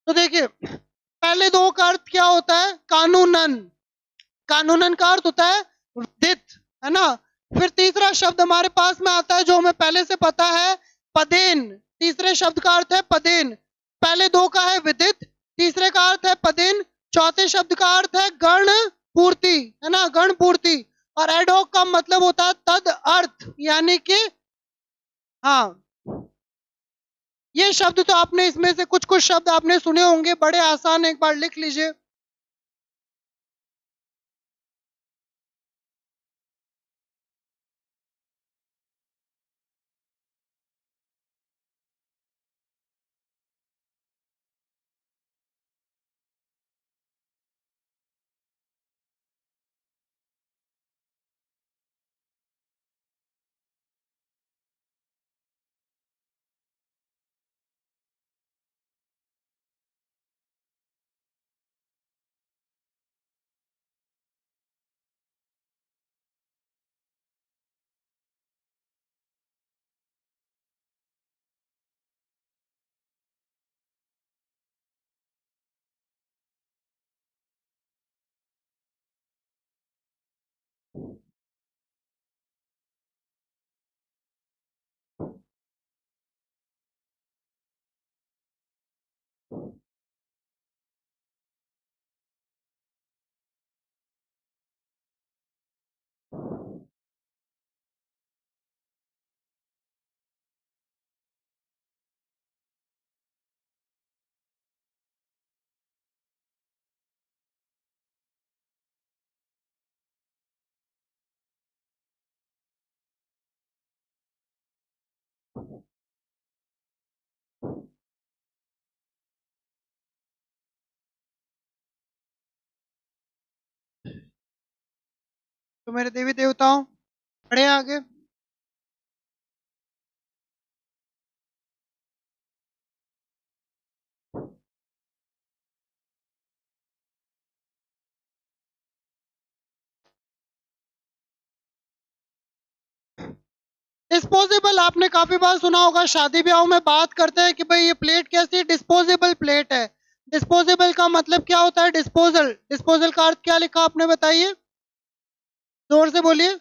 तो देखिए, पहले दो का अर्थ क्या होता है, कानूनन। कानूनन का अर्थ होता है विदित, है ना। फिर तीसरा शब्द हमारे पास में आता है जो हमें पहले से पता है, पदेन। तीसरे शब्द का अर्थ है पदेन। पहले दो का है विदित, तीसरे का अर्थ है पदेन, चौथे शब्द का अर्थ है गण पूर्ति, है ना, गण पूर्ति। और एडोक का मतलब होता है तद अर्थ, यानी कि, हाँ, ये शब्द तो आपने, इसमें से कुछ कुछ शब्द आपने सुने होंगे, बड़े आसान, एक बार लिख लीजिए। तो मेरे देवी देवताओं, बढ़े आगे। डिस्पोजेबल आपने काफी बार सुना होगा, शादी ब्याह में बात करते हैं कि भाई ये प्लेट कैसी है, डिस्पोजेबल प्लेट है। डिस्पोजेबल का मतलब क्या होता है? डिस्पोजल। डिस्पोजल का अर्थ क्या लिखा आपने, बताइए, जोर से बोलिए।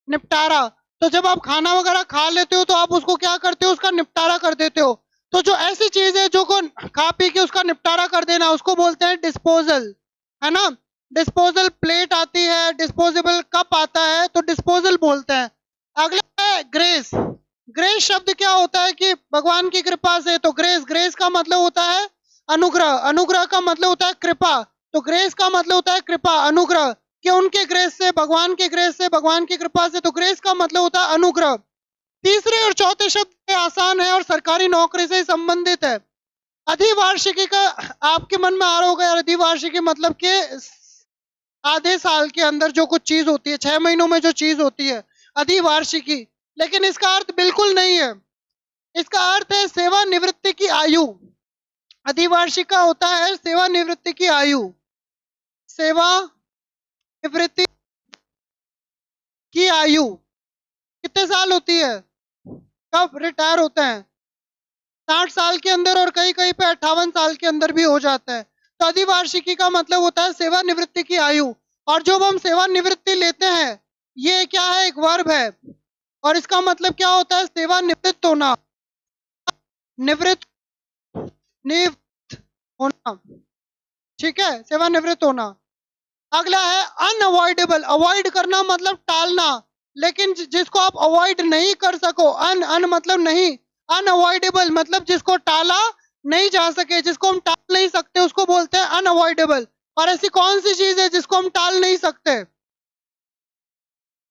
निपटारा। तो जब आप खाना वगैरह खा लेते हो तो आप उसको क्या करते हो? उसका निपटारा कर देते हो। तो जो ऐसी चीज है जो को खा पी के उसका निपटारा कर देना, उसको बोलते हैं डिस्पोजल, है ना। डिस्पोजल प्लेट आती है, डिस्पोजेबल कप आता है, तो डिस्पोजल बोलते हैं। अगला है ग्रेस। ग्रेस शब्द क्या होता है कि भगवान की कृपा से, तो ग्रेस, ग्रेस का मतलब होता है अनुग्रह। अनुग्रह का मतलब होता है कृपा। तो ग्रेस का मतलब होता है कृपा, अनुग्रह, कि उनके ग्रेस से, भगवान के ग्रेस से, भगवान की कृपा से। तो ग्रेस का मतलब होता है अनुग्रह। तीसरे और चौथे शब्द आसान है और सरकारी नौकरी से संबंधित है। अधिवार्षिकी का आपके मन में आ रहा होगा यार, अधिवार्षिकी मतलब कि आधे साल के अंदर जो कुछ चीज होती है, 6 महीनों में जो चीज होती है, अधिवार्षिकी। लेकिन इसका अर्थ बिल्कुल नहीं है। इसका अर्थ है सेवानिवृत्ति की आयु। अधिवार्षिका होता है सेवानिवृत्ति की आयु। सेवानिवृत्ति की आयु कितने साल होती है? कब रिटायर होते हैं? 60 साल के अंदर, और कई कहीं पे 58 साल के अंदर भी हो जाता है। तो अधिवार्षिकी का मतलब होता है सेवानिवृत्ति की आयु। और जब हम सेवानिवृत्ति लेते हैं, ये क्या है? एक वर्ब है। और इसका मतलब क्या होता है? सेवानिवृत्त होना, निवृत्त, निवृत्त होना, ठीक है, सेवानिवृत्त होना। अगला है अनअवॉइडेबल। अवॉइड करना मतलब टालना। लेकिन जिसको आप अवॉइड नहीं कर सको, अन मतलब नहीं, अनअवॉइडेबल मतलब जिसको टाला नहीं जा सके, जिसको हम टाल नहीं सकते, उसको बोलते हैं अनअवॉइडेबल। और ऐसी कौन सी चीज है जिसको हम टाल नहीं सकते?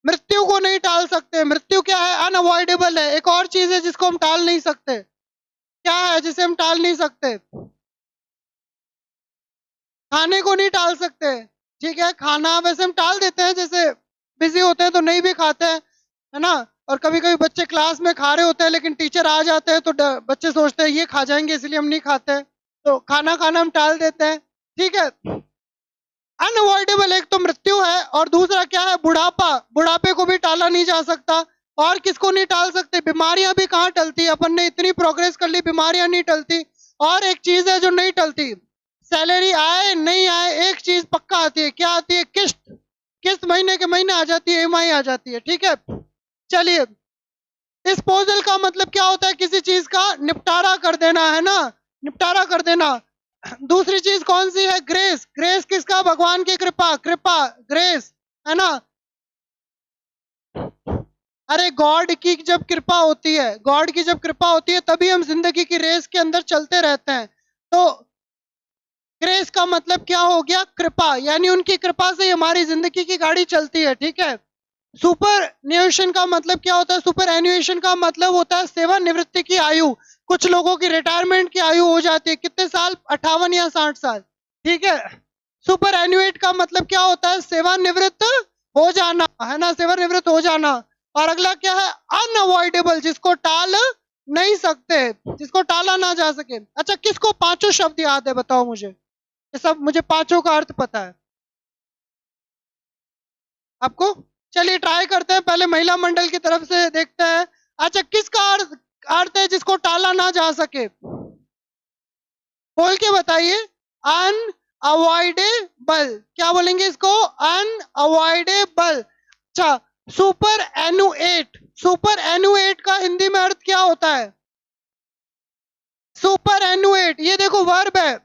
मृत्यु को नहीं टाल सकते। मृत्यु क्या है? अनअवॉइडेबल है। एक और चीज है जिसको हम टाल नहीं सकते, क्या है जिसे हम टाल नहीं सकते? खाने को नहीं टाल सकते, ठीक है। खाना वैसे हम टाल देते हैं, जैसे बिजी होते हैं तो नहीं भी खाते हैं, है ना। और कभी कभी बच्चे क्लास में खा रहे होते हैं लेकिन टीचर आ जाते हैं तो बच्चे सोचते हैं ये खा जाएंगे, इसलिए हम नहीं खाते हैं। तो खाना खाना हम टाल देते हैं, ठीक है। अनअवॉइडेबल एक तो मृत्यु है, और दूसरा क्या है? बुढ़ापा। बुढ़ापे को भी टाला नहीं जा सकता। और किसको नहीं टाल सकते? बीमारियां भी कहाँ टलती है? अपन ने इतनी प्रोग्रेस कर ली, बीमारियां नहीं टलती। और एक चीज है जो नहीं टलती, सैलरी आए नहीं आए, एक चीज पक्का आती है। क्या आती है? किस्त। किस्त महीने के महीने आ जाती है, ईएमआई आ जाती है, ठीक है। चलिए, डिस्पोजल का मतलब क्या होता है? किसी चीज का निपटारा कर देना, है ना, निपटारा कर देना। दूसरी चीज कौन सी है? ग्रेस। ग्रेस किसका? भगवान की कृपा, कृपा, ग्रेस, है ना। अरे गॉड की जब कृपा होती है, गॉड की जब कृपा होती है तभी हम जिंदगी की रेस के अंदर चलते रहते हैं। तो ग्रेस का मतलब क्या हो गया? कृपा, यानी उनकी कृपा से हमारी जिंदगी की गाड़ी चलती है, ठीक है। सुपर न्यूएशन का मतलब क्या होता है? सुपर एन्युएशन का मतलब होता है सेवानिवृत्ति की आयु। कुछ लोगों की रिटायरमेंट की आयु हो जाती है कितने साल? 58 या 60 साल, ठीक है। सुपर एन्युएट का मतलब क्या होता है? सेवानिवृत्त हो जाना, है ना, सेवानिवृत्त हो जाना। और अगला क्या है? अनअवॉइडेबल, जिसको टाल नहीं सकते, जिसको टाला ना जा सके। अच्छा, किसको पांचों शब्द याद है? बताओ मुझे, ये सब मुझे पांचों का अर्थ पता है। आपको? चलिए ट्राई करते हैं, पहले महिला मंडल की तरफ से देखते हैं। अच्छा, किसका अर्थ अर्थ है जिसको टाला ना जा सके? बोल के बताइए। अनअवॉइडेबल। क्या बोलेंगे इसको? अनअवॉइडेबल। अच्छा, सुपर एनुएट। सुपर एनुएट का हिंदी में अर्थ क्या होता है? सुपर एनुएट, ये देखो वर्ब है,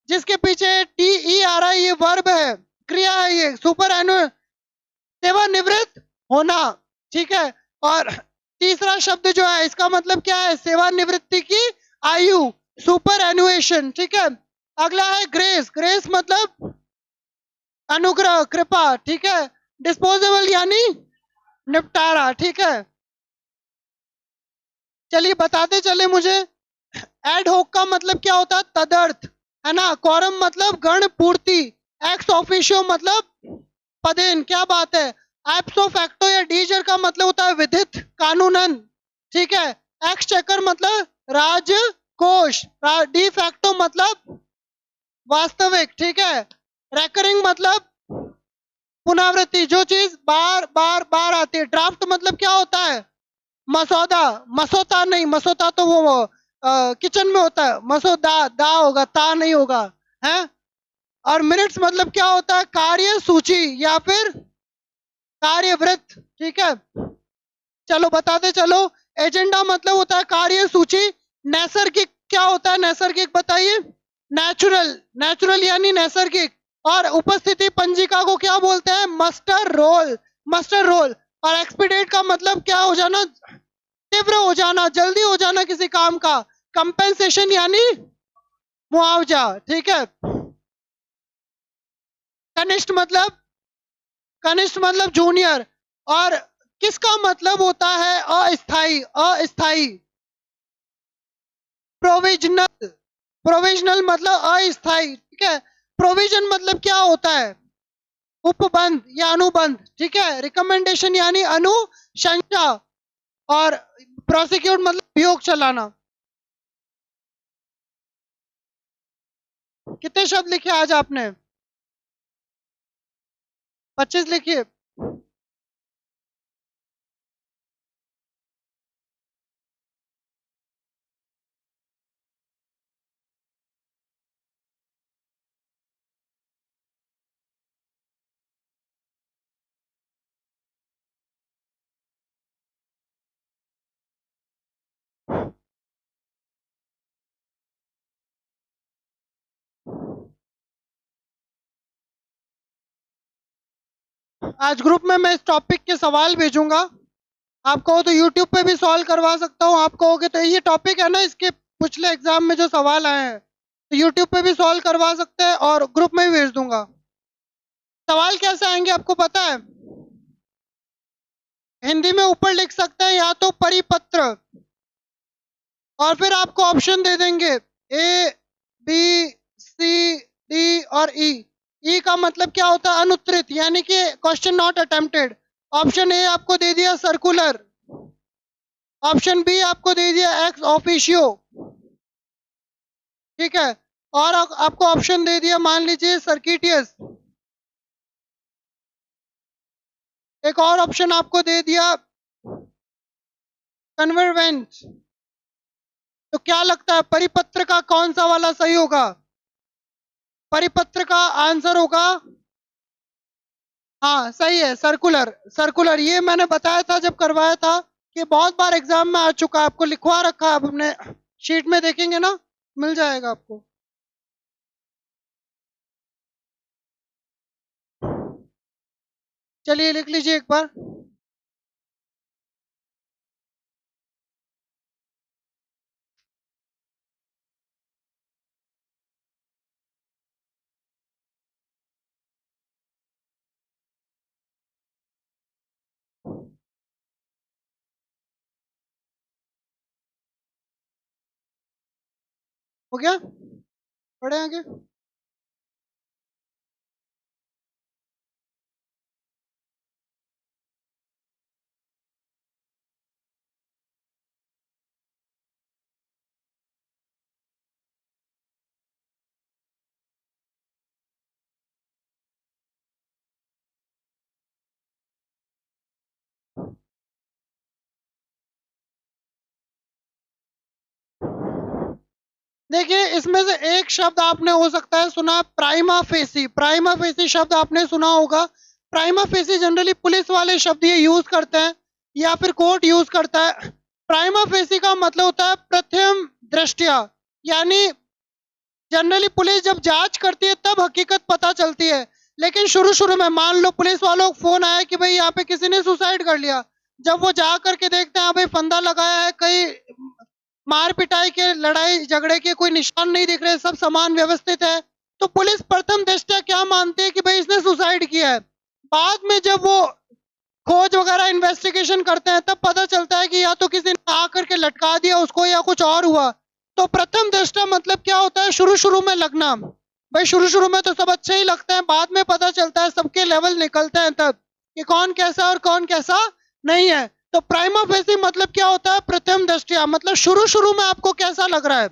जिसके पीछे टी ई आ रहा है, ये वर्ब है, क्रिया है ये। सुपर एनुएट, सेवानिवृत्त होना, ठीक है। और तीसरा शब्द जो है, इसका मतलब क्या है? सेवानिवृत्ति की आयु, सुपर एनुएशन, ठीक है। अगला है ग्रेस। ग्रेस मतलब अनुग्रह, कृपा, ठीक है। डिस्पोजेबल यानी निपटारा, ठीक है। चलिए बताते चले मुझे। एड होक का मतलब क्या होता है? तदर्थ, है ना। कॉरम मतलब गण पूर्ति। एक्स ऑफिशियो मतलब पदेन, क्या बात है। एप्सो फैक्टो या डीजर का मतलब होता है विधित, कानूनन, ठीक है। एक्सचेकर मतलब राजकोष, डी फैक्टो मतलब वास्तविक, ठीक है। रेकरिंग मतलब पुनरावृत्ति, जो चीज बार बार बार आती है। ड्राफ्ट मतलब क्या होता है, मसौदा, मसौदा नहीं, मसौदा तो वो किचन में होता है, मसौदा दा होगा, ता नहीं होगा, है। और मिनट्स मतलब क्या होता है, कार्य सूची या फिर कार्यवृत्त, ठीक है। चलो बताते चलो। एजेंडा मतलब होता है कार्य सूची। नैसर्गिक क्या होता है, नैसर्गिक बताइए। नेचुरल, नेचुरल यानी नैसर्गिक। और उपस्थिति पंजिका को क्या बोलते हैं, मस्टर रोल, मस्टर रोल। और एक्सपीडेट का मतलब क्या हो जाना, तीव्र हो जाना, जल्दी हो जाना किसी काम का। कंपेंसेशन यानी मुआवजा, ठीक है। कनिष्ठ मतलब, कनिष्ठ मतलब जूनियर। और किसका मतलब होता है अस्थाई, अस्थाई। प्रोविजनल, प्रोविजनल मतलब अस्थाई, ठीक है। प्रोविजन मतलब क्या होता है, उपबंध या अनुबंध, ठीक है। रिकमेंडेशन यानी अनुशंसा। और प्रोसिक्यूट मतलब अभियोग चलाना। कितने शब्द लिखे आज आपने, 25 लिखिए। आज ग्रुप में मैं इस टॉपिक के सवाल भेजूंगा। आप कहो तो यूट्यूब पे भी सॉल्व करवा सकता हूँ, आप कहोगे तो ये टॉपिक है ना, इसके पिछले एग्जाम में जो सवाल आए हैं तो यूट्यूब पे भी सॉल्व करवा सकते हैं और ग्रुप में भी भेज दूंगा। सवाल कैसे आएंगे आपको पता है, हिंदी में ऊपर लिख सकते हैं या तो परिपत्र, और फिर आपको ऑप्शन दे देंगे ए, बी, सी, डी और ई। ई का मतलब क्या होता है, अनुत्तरित, यानी कि question not attempted. Option A आपको दे दिया सर्कुलर, ऑप्शन बी आपको दे दिया एक्स ऑफिशियो, ठीक है। और आपको ऑप्शन दे दिया मान लीजिए सर्किटियस, एक और ऑप्शन आपको दे दिया कन्वर्वेंट। तो क्या लगता है परिपत्र का कौन सा वाला सही होगा, परिपत्र का आंसर होगा, हाँ सही है, सर्कुलर, सर्कुलर। ये मैंने बताया था जब करवाया था कि बहुत बार एग्जाम में आ चुका है, आपको लिखवा रखा है, आप अपने शीट में देखेंगे ना, मिल जाएगा आपको। चलिए लिख लीजिए एक बार। हो गया, पढ़े आगे। देखिए इसमें से एक शब्द आपने हो सकता है सुना, प्राइमा फेसी, प्राइमा फेसी शब्द आपने सुना होगा। प्राइमा फेसी जनरली पुलिस वाले शब्द ये यूज करते हैं या फिर कोर्ट यूज करता है। प्राइमा फेसी का मतलब होता है प्रथम दृष्टया, यानी जनरली पुलिस जब जांच करती है तब हकीकत पता चलती है। लेकिन शुरू शुरू में मान लो पुलिस वालों को फोन आया कि भाई यहाँ पे किसी ने सुसाइड कर लिया, जब वो जा करके देखते हैं हाँ भाई फंदा लगाया है, कहीं मार पिटाई के, लड़ाई झगड़े के कोई निशान नहीं दिख रहे, सब सामान व्यवस्थित है, तो पुलिस प्रथम दृष्टया क्या मानती है कि भाई इसने सुसाइड किया है। बाद में जब वो खोज वगैरह इन्वेस्टिगेशन करते हैं तब पता चलता है कि या तो किसी ने आकर के लटका दिया उसको या कुछ और हुआ। तो प्रथम दृष्टया मतलब क्या होता है, शुरू शुरू में लगना। भाई शुरू शुरू में तो सब अच्छे ही लगते हैं, बाद में पता चलता है, सबके लेवल निकलते हैं तब कि कौन कैसा और कौन कैसा नहीं है। तो प्राइमा फेसी मतलब क्या होता है? प्रथम दृष्टया, मतलब शुरू शुरू में आपको कैसा लग रहा है।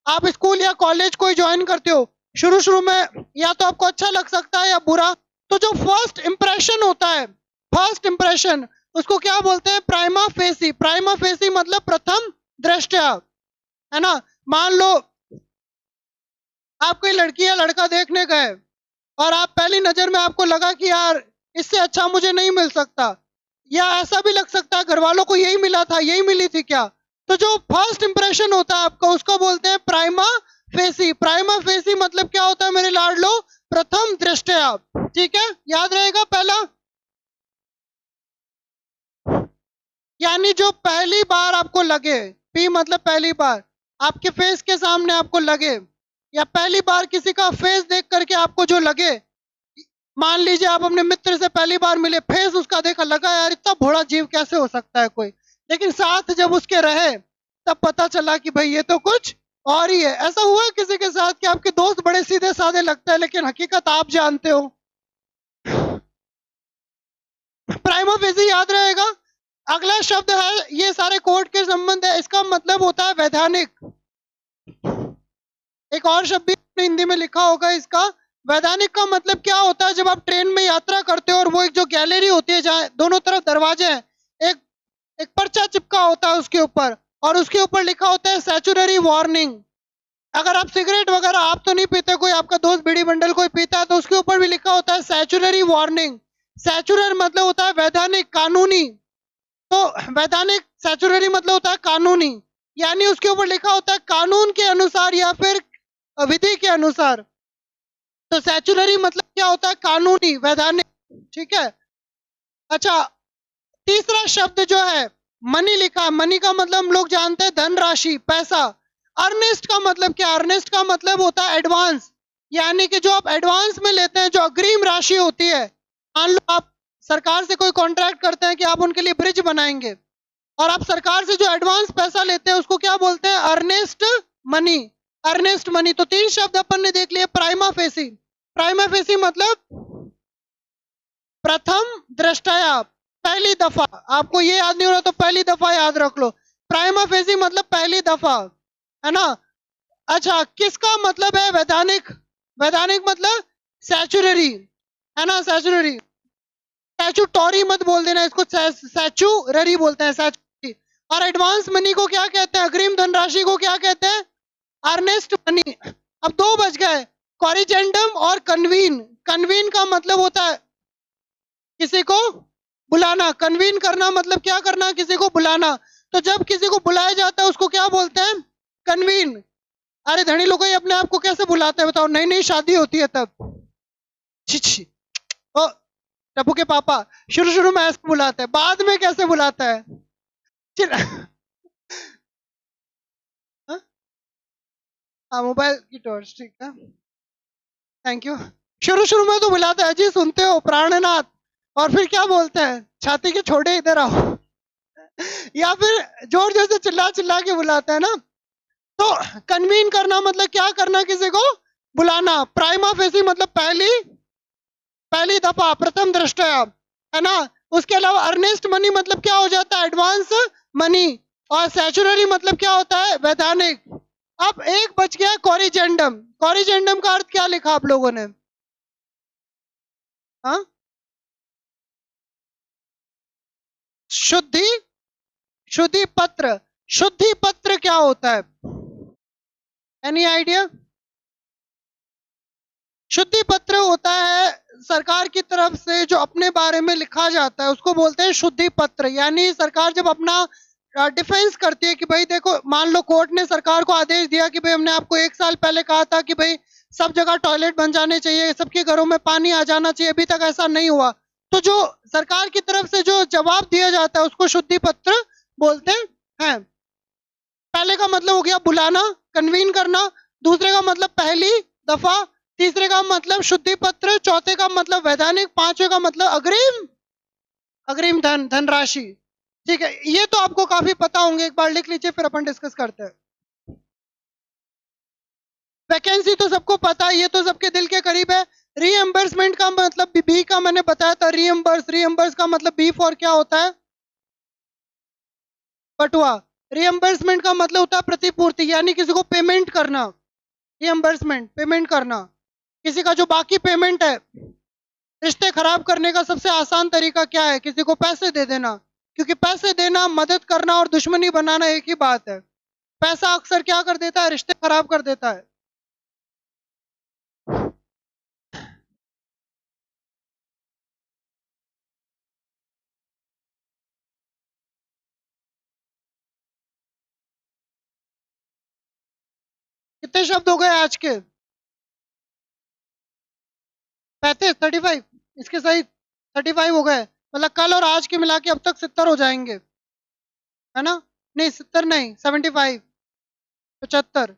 आप स्कूल या कॉलेज कोई ज्वाइन करते हो, शुरू शुरू में या तो आपको अच्छा लग सकता है या बुरा। तो जो फर्स्ट इंप्रेशन होता है, फर्स्ट इंप्रेशन, उसको क्या बोलते हैं? Prima facie. प्राइमा फेसी मतलब प्रथम दृष्टया, है ना। मान लो आप कोई लड़की या लड़का देखने गए और आप पहली नजर में आपको लगा कि यार इससे अच्छा मुझे नहीं मिल सकता, या ऐसा भी लग सकता है घर वालों को यही मिला था, यही मिली थी क्या। तो जो फर्स्ट इंप्रेशन होता है आपका, उसको बोलते हैं प्राइमा फेसी। प्राइमा फेसी मतलब क्या होता है मेरे लाडलो? प्रथम दृष्टया। ठीक है, याद रहेगा पहला, यानी जो पहली बार आपको लगे, पी मतलब पहली बार आपके फेस के सामने आपको लगे, या पहली बार किसी का फेस देख करके आपको जो लगे। मान लीजिए आप अपने मित्र से पहली बार मिले, फेस उसका देखा, लगा यार इतना भोला जीव कैसे हो सकता है कोई, लेकिन साथ जब उसके रहे तब पता चला कि भाई ये तो कुछ और ही है। ऐसा हुआ है किसी के साथ कि आपके दोस्त बड़े सीधे साधे लगते हैं लेकिन हकीकत आप जानते हो। प्राइमा फेसी याद रहेगा। अगला शब्द है, ये सारे कोर्ट के संबंध है, इसका मतलब होता है वैधानिक। एक और शब्द भी आपने हिंदी में लिखा होगा इसका। वैधानिक का मतलब क्या होता है? जब आप ट्रेन में यात्रा करते हो और वो एक जो गैलरी होती है जहाँ दोनों तरफ दरवाजे हैं, एक एक पर्चा चिपका होता है उसके ऊपर, और उसके ऊपर लिखा होता है सैचुररी वार्निंग। अगर आप सिगरेट वगैरह, आप तो नहीं पीते, कोई आपका दोस्त बीड़ी बंडल कोई पीता है, तो उसके ऊपर भी लिखा होता है सैचुररी वार्निंग। सैचुरर मतलब होता है वैधानिक, कानूनी। तो वैधानिक, सैचुररी मतलब होता है कानूनी, यानी उसके ऊपर लिखा होता है कानून के अनुसार या फिर विधि के अनुसार। तो सैचुररी मतलब क्या होता है? कानूनी, वैधानिक। ठीक है। अच्छा, तीसरा शब्द जो है मनी लिखा। मनी का मतलब हम लोग जानते हैं धनराशि, पैसा। अर्नेस्ट का मतलब क्या? अर्नेस्ट का मतलब होता है एडवांस, यानी कि जो आप एडवांस में लेते हैं, जो अग्रिम राशि होती है। मान लो आप सरकार से कोई कॉन्ट्रैक्ट करते हैं कि आप उनके लिए ब्रिज बनाएंगे, और आप सरकार से जो एडवांस पैसा लेते हैं उसको क्या बोलते हैं? Earnest money. Earnest money. तो तीन शब्द अपन ने देख लिए। प्राइमा फेसी, प्राइमा फेसी मतलब प्रथम दृष्टया, पहली दफा। आपको ये याद नहीं हो रहा तो पहली दफा याद रख लो। प्राइमा फेसी मतलब पहली दफा, है ना। अच्छा, किसका मतलब है वैधानिक? वैधानिक मतलब सैचुररी, है ना, सैचुररी। स्टैचूटोरी मत बोल देना, इसको सैचुररी बोलते हैं, सैचुररी। और एडवांस मनी को क्या कहते हैं? अग्रिम धनराशि को क्या कहते हैं? Earnest money. अब दो बज गए, कॉरिजेंडम और कन्वीन। कन्वीन का मतलब होता है किसी को बुलाना। कन्वीन करना मतलब क्या करना? किसी को बुलाना। तो जब किसी को बुलाया जाता है उसको क्या बोलते हैं? कन्वीन। अरे धनी लोग ये अपने आप को कैसे बुलाते हैं बताओ? नई नई शादी होती है तब। छी छी। ओ टप्पू के पापा शुरू शुरू में ऐसे बुलाते हैं, बाद में कैसे बुलाता है? हाँ, मोबाइल की टॉर्च, ठीक है, थैंक यू। शुरू शुरू में तो बुलाता है, जी सुनते हो प्राणनाथ, और फिर क्या बोलते हैं? छाती के छोड़े इधर आओ। या फिर जोर जोर से चिल्ला चिल्ला के बुलाते हैं ना। तो कन्वीन करना मतलब क्या करना? किसी को बुलाना। प्राइमा फेसी मतलब पहली पहली दफा, प्रथम दृष्टया, है ना। उसके अलावा अर्नेस्ट मनी मतलब क्या हो जाता है? Advance money. और सैचुररी मतलब क्या होता है? वैधानिक। अब एक बच गया कॉरिजेंडम। कॉरिजेंडम का अर्थ क्या लिखा आप लोगों ने? हाँ, शुद्धि, शुद्धि पत्र। शुद्धि पत्र क्या होता है? Any idea? शुद्धि पत्र होता है सरकार की तरफ से जो अपने बारे में लिखा जाता है उसको बोलते हैं शुद्धि पत्र। यानी सरकार जब अपना डिफेंस करती है कि भाई देखो, मान लो कोर्ट ने सरकार को आदेश दिया कि भाई हमने आपको 1 साल पहले कहा था कि भाई सब जगह टॉयलेट बन जाने चाहिए, सबके घरों में पानी आ जाना चाहिए, अभी तक ऐसा नहीं हुआ। तो जो सरकार की तरफ से जो जवाब दिया जाता है उसको शुद्धि पत्र बोलते हैं। पहले का मतलब हो गया बुलाना, कन्वीन करना। दूसरे का मतलब पहली दफा। तीसरे का मतलब शुद्धि पत्र। चौथे का मतलब वैधानिक। पांचवे का मतलब अग्रिम, अग्रिम धन, धनराशि। ठीक है, ये तो आपको काफी पता होंगे, एक बार लिख लीजिए फिर अपन डिस्कस करते हैं। वैकेंसी तो सबको पता है, ये तो सबके दिल के करीब है। रीएम्बर्समेंट का मतलब बी का मैंने बताया था, रीएम्बर्स का मतलब बी फॉर क्या होता है? बटुआ। रीएम्बर्समेंट का मतलब होता है प्रतिपूर्ति, यानी किसी को पेमेंट करना। रीएम्बर्समेंट, पेमेंट करना, किसी का जो बाकी पेमेंट है। रिश्ते खराब करने का सबसे आसान तरीका क्या है? किसी को पैसे दे देना, क्योंकि पैसे देना, मदद करना और दुश्मनी बनाना एक ही बात है। पैसा अक्सर क्या कर देता है? रिश्ते खराब कर देता है। कितने शब्द हो गए आज के? 35, 35। इसके सही 35 हो गए, मतलब कल और आज के मिला के अब तक 70 हो जाएंगे, है ना? नहीं 70 नहीं, 75, 75।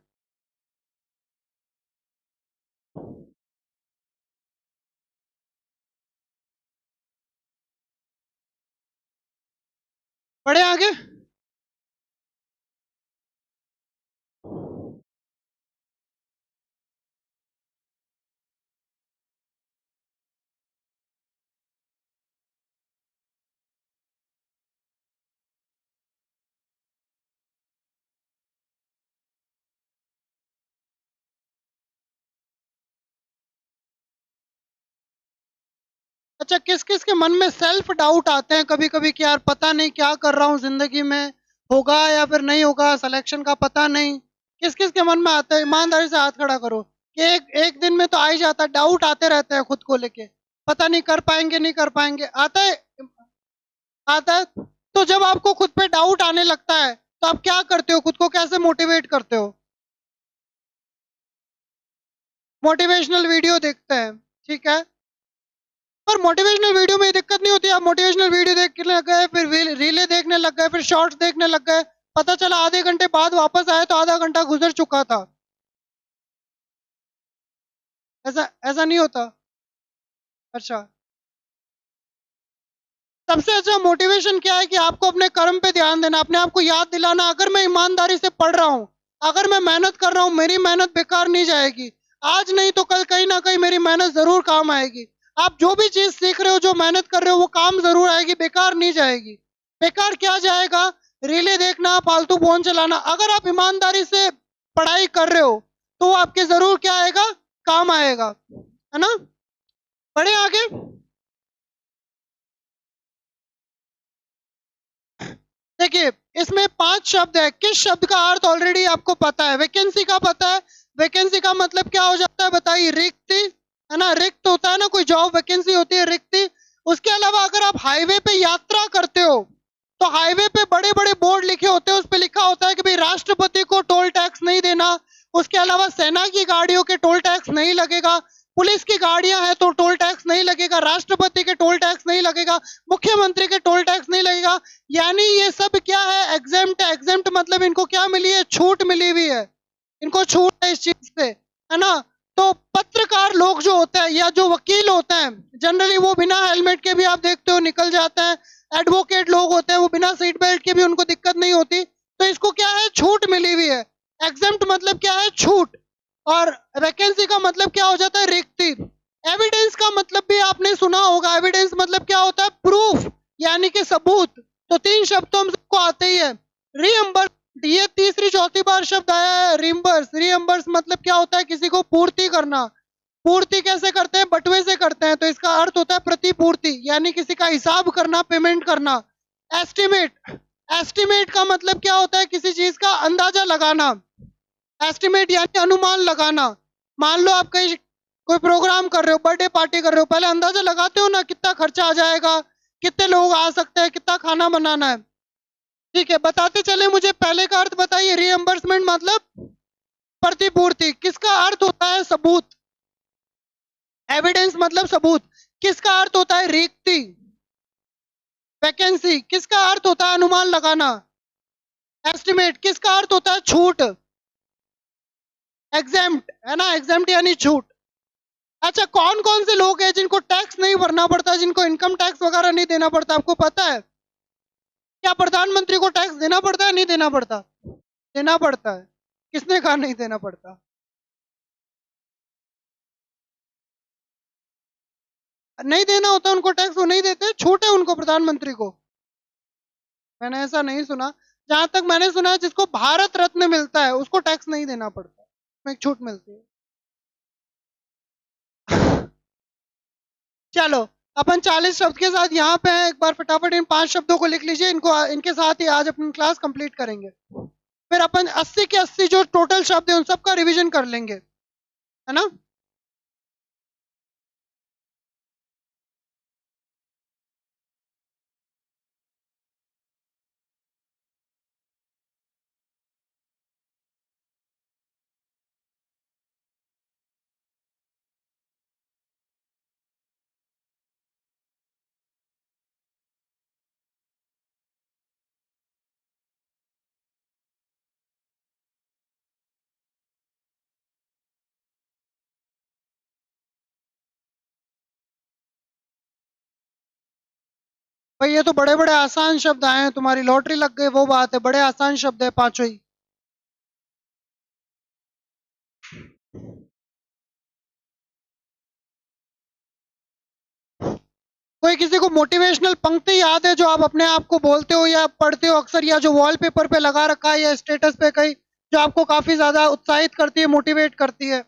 बढ़े आगे। अच्छा, किस किस के मन में सेल्फ डाउट आते हैं कभी कभी कि यार पता नहीं क्या कर रहा हूँ जिंदगी में, होगा या फिर नहीं होगा, सिलेक्शन का पता नहीं। किस किस के मन में आता है? ईमानदारी से हाथ खड़ा करो कि एक एक दिन में तो आ ही जाता है, डाउट आते रहते हैं खुद को लेके, पता नहीं कर पाएंगे नहीं कर पाएंगे, आता है? आता है। तो जब आपको खुद पे डाउट आने लगता है तो आप क्या करते हो? खुद को कैसे मोटिवेट करते हो? मोटिवेशनल वीडियो देखते हैं, ठीक है। पर मोटिवेशनल वीडियो में ये दिक्कत नहीं होती, आप मोटिवेशनल वीडियो देखने लग गए, फिर रीले देखने लग गए, फिर शॉर्ट्स देखने लग गए, पता चला आधे घंटे बाद वापस आए तो आधा घंटा गुजर चुका था। ऐसा ऐसा नहीं होता? अच्छा। सबसे अच्छा मोटिवेशन क्या है कि आपको अपने कर्म पे ध्यान देना, अपने आप को याद दिलाना, अगर मैं ईमानदारी से पढ़ रहा हूँ, अगर मैं मेहनत कर रहा हूँ, मेरी मेहनत बेकार नहीं जाएगी। आज नहीं तो कल कहीं ना कहीं मेरी मेहनत जरूर काम आएगी। आप जो भी चीज सीख रहे हो, जो मेहनत कर रहे हो, वो काम जरूर आएगी, बेकार नहीं जाएगी। बेकार क्या जाएगा? रीले देखना, फालतू फोन चलाना। अगर आप ईमानदारी से पढ़ाई कर रहे हो तो वो आपके जरूर क्या आएगा? काम आएगा, है ना? बढ़े आगे। देखिए, इसमें 5 शब्द है, किस शब्द का अर्थ ऑलरेडी आपको पता है? वैकेंसी का पता है। वैकेंसी का मतलब क्या हो जाता है बताइए? रिक्ति, है ना? रिक्त होता है ना, कोई जॉब वैकेंसी होती है, रिक्ति। उसके अलावा अगर आप हाईवे पे यात्रा करते हो तो हाईवे पे बड़े बड़े बोर्ड लिखे होते हैं, उस पे लिखा होता है कि भाई राष्ट्रपति को टोल टैक्स नहीं देना। उसके अलावा सेना की गाड़ियों के टोल टैक्स नहीं लगेगा, पुलिस की गाड़ियां हैं तो टोल टैक्स नहीं लगेगा, राष्ट्रपति के टोल टैक्स नहीं लगेगा, मुख्यमंत्री के टोल टैक्स नहीं लगेगा। यानी ये सब क्या है? एग्जेम्प्ट है। एग्जेम्प्ट मतलब इनको क्या मिली है? छूट मिली हुई है, इनको छूट है इस चीज से, है ना? तो पत्रकार लोग जो होते हैं या जो वकील होते हैं, जनरली वो बिना हेलमेट के भी आप देखते हो निकल जाते हैं। एडवोकेट लोग होते हैं, वो बिना सीट बेल्ट के भी उनको दिक्कत नहीं होती। तो इसको क्या है? छूट मिली हुई है। एग्जेम्प्ट मतलब क्या है? छूट। और वैकेंसी का मतलब क्या हो जाता है? रिक्ति। एविडेंस का मतलब भी आपने सुना होगा, एविडेंस मतलब क्या होता है? प्रूफ, यानी कि सबूत। तो 3 शब्द तो हम सबको आते ही है। रीअम्बर्स, ये तीसरी चौथी बार शब्द आया है, रीअम्बर्स। रीअम्बर्स मतलब क्या होता है? किसी को पूर्ति करना। पूर्ति कैसे करते हैं? बटुए से करते हैं, तो इसका अर्थ होता है प्रतिपूर्ति, यानी किसी का हिसाब करना, पेमेंट करना। एस्टिमेट, एस्टिमेट का मतलब क्या होता है? किसी चीज का अंदाजा लगाना। एस्टिमेट यानी अनुमान लगाना। मान लो आप कहीं कोई प्रोग्राम कर रहे हो, बर्थडे पार्टी कर रहे हो, पहले अंदाजा लगाते हो ना कितना खर्चा आ जाएगा, कितने लोग आ सकते हैं, कितना खाना बनाना है। ठीक है, बताते चले, मुझे पहले का अर्थ बताइए। रीएम्बर्समेंट मतलब प्रतिपूर्ति, किसका अर्थ होता है? सबूत। एविडेंस मतलब सबूत, किसका अर्थ होता है? रिक्ति। वैकेंसी किसका अर्थ होता है? अनुमान लगाना। एस्टिमेट किसका अर्थ होता है? छूट। एग्जेम्प्ट, है ना? एग्जेम्प्ट यानी छूट। अच्छा, कौन कौन से लोग हैं जिनको टैक्स नहीं भरना पड़ता, जिनको इनकम टैक्स वगैरह नहीं देना पड़ता? आपको पता है? क्या प्रधानमंत्री को टैक्स देना पड़ता है? नहीं देना पड़ता? देना पड़ता है। किसने कहा नहीं देना पड़ता? नहीं देना होता उनको टैक्स, वो नहीं देते, छूट है उनको प्रधानमंत्री को। मैंने ऐसा नहीं सुना। जहां तक मैंने सुना है, जिसको भारत रत्न मिलता है उसको टैक्स नहीं देना पड़ता, उसमें एक छूट मिलती है। चलो, अपन 40 शब्द के साथ यहाँ पे हैं। एक बार फटाफट इन 5 शब्दों को लिख लीजिए, इनको इनके साथ ही आज अपनी क्लास कंप्लीट करेंगे। फिर अपन 80 के 80 जो टोटल शब्द है उन सबका रिवीजन कर लेंगे, है ना। भाई ये तो बड़े बड़े आसान शब्द आए हैं, तुम्हारी लॉटरी लग गई वो बात है, बड़े आसान शब्द है पांचों ही। कोई किसी को मोटिवेशनल पंक्ति याद है जो आप अपने आप को बोलते हो या पढ़ते हो अक्सर, या जो वॉलपेपर पे लगा रखा है या स्टेटस पे कहीं, जो आपको काफी ज्यादा उत्साहित करती है, मोटिवेट करती है?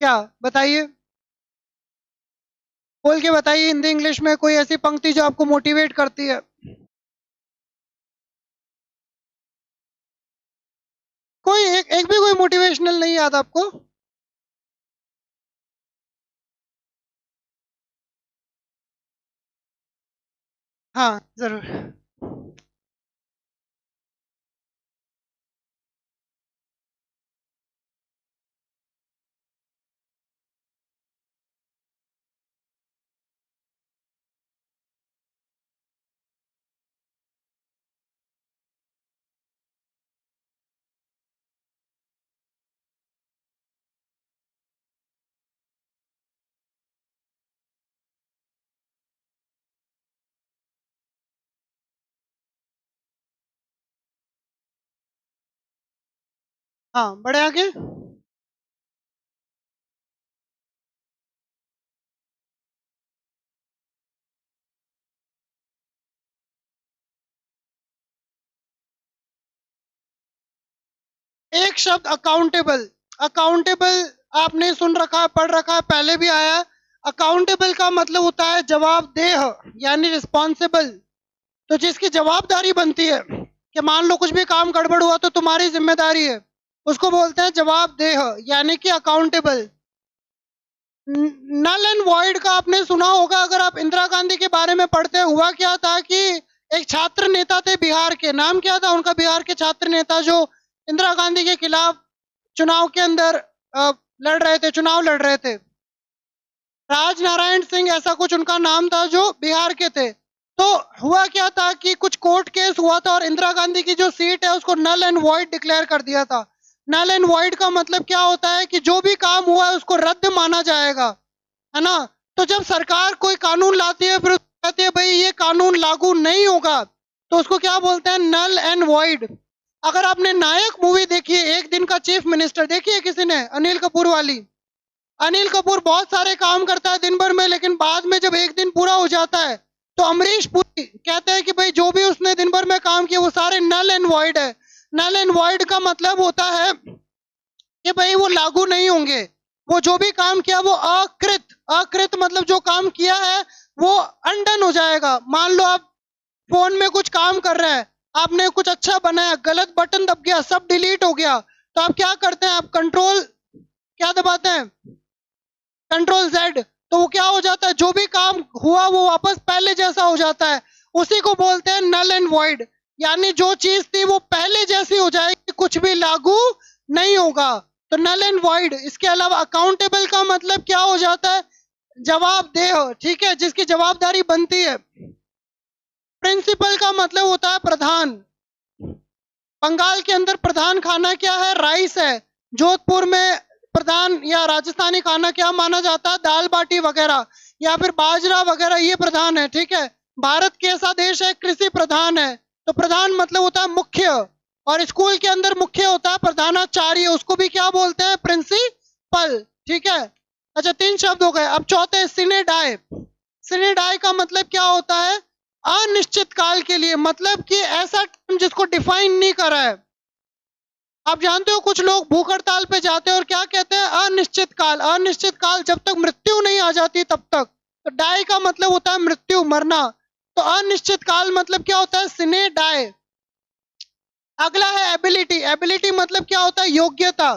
क्या? बताइए, बोल के बताइए हिंदी इंग्लिश में कोई ऐसी पंक्ति जो आपको मोटिवेट करती है। कोई एक भी कोई मोटिवेशनल नहीं याद आपको? हाँ जरूर। हाँ, बड़े आगे। एक शब्द अकाउंटेबल। अकाउंटेबल आपने सुन रखा, पढ़ रखा, पहले भी आया। अकाउंटेबल का मतलब होता है जवाबदेह, यानी रिस्पॉन्सिबल। तो जिसकी जवाबदारी बनती है कि मान लो कुछ भी काम गड़बड़ हुआ तो तुम्हारी जिम्मेदारी है, उसको बोलते हैं जवाबदेह, यानी कि अकाउंटेबल। नल एंड वॉइड का आपने सुना होगा, अगर आप इंदिरा गांधी के बारे में पढ़ते, हुआ क्या था कि एक छात्र नेता थे बिहार के, नाम क्या था उनका, बिहार के छात्र नेता जो इंदिरा गांधी के खिलाफ चुनाव के अंदर लड़ रहे थे, चुनाव लड़ रहे थे। राज नारायण सिंह ऐसा कुछ उनका नाम था, जो बिहार के थे। तो हुआ क्या था कि कुछ कोर्ट केस हुआ था और इंदिरा गांधी की जो सीट है उसको नल एंड वॉइड डिक्लेयर कर दिया था। नल एंड वॉइड का मतलब क्या होता है कि जो भी काम हुआ है उसको रद्द माना जाएगा, है ना। तो जब सरकार कोई कानून लाती है, फिर कहती है भाई ये कानून लागू नहीं होगा, तो उसको क्या बोलते हैं, नल एंड वॉइड। अगर आपने नायक मूवी देखी है, एक दिन का चीफ मिनिस्टर देखी है किसी ने, अनिल कपूर वाली? अनिल कपूर बहुत सारे काम करता है दिन भर में, लेकिन बाद में जब एक दिन पूरा हो जाता है तो अमरीश पुरी कहते हैं कि भाई जो भी उसने दिन भर में काम किया वो सारे नल एंड वॉइड है। नल एंड वॉइड का मतलब होता है कि भाई वो लागू नहीं होंगे, वो जो भी काम किया वो अकृत, अकृत मतलब जो काम किया है वो अनडन हो जाएगा। मान लो आप फोन में कुछ काम कर रहे हैं, आपने कुछ अच्छा बनाया, गलत बटन दब गया, सब डिलीट हो गया, तो आप क्या करते हैं, आप कंट्रोल क्या दबाते हैं, कंट्रोल जेड। तो वो क्या हो जाता है, जो भी काम हुआ वो वापस पहले जैसा हो जाता है। उसी को बोलते हैं नल एंड वॉइड, यानी जो चीज थी वो पहले जैसी हो जाएगी, कुछ भी लागू नहीं होगा। तो नल एंड वॉइड। इसके अलावा अकाउंटेबल का मतलब क्या हो जाता है, जवाबदेह, ठीक है, जिसकी जवाबदारी बनती है। प्रिंसिपल का मतलब होता है प्रधान। बंगाल के अंदर प्रधान खाना क्या है, राइस है। जोधपुर में प्रधान या राजस्थानी खाना क्या माना जाता है, दाल बाटी वगैरह या फिर बाजरा वगैरह, ये प्रधान है, ठीक है। भारत कैसा देश है, कृषि प्रधान है। तो प्रधान मतलब होता है मुख्य, और स्कूल के अंदर मुख्य होता है प्रधानाचार्य, उसको भी क्या बोलते हैं, प्रिंसिपल, ठीक है। अच्छा 3 शब्द हो गए। अब चौथे सिने डाय। सिने डाय का मतलब क्या होता है, अनिश्चित काल के लिए, मतलब कि ऐसा टाइम जिसको डिफाइन नहीं करा है। आप जानते हो कुछ लोग भूख हड़ताल पे जाते हैं और क्या कहते हैं, अनिश्चित काल। अनिश्चित काल जब तक मृत्यु नहीं आ जाती तब तक। तो डाय का मतलब होता है मृत्यु, मरना। तो अनिश्चित काल मतलब क्या होता है, सिने डाय। अगला है एबिलिटी। एबिलिटी मतलब क्या होता है, योग्यता।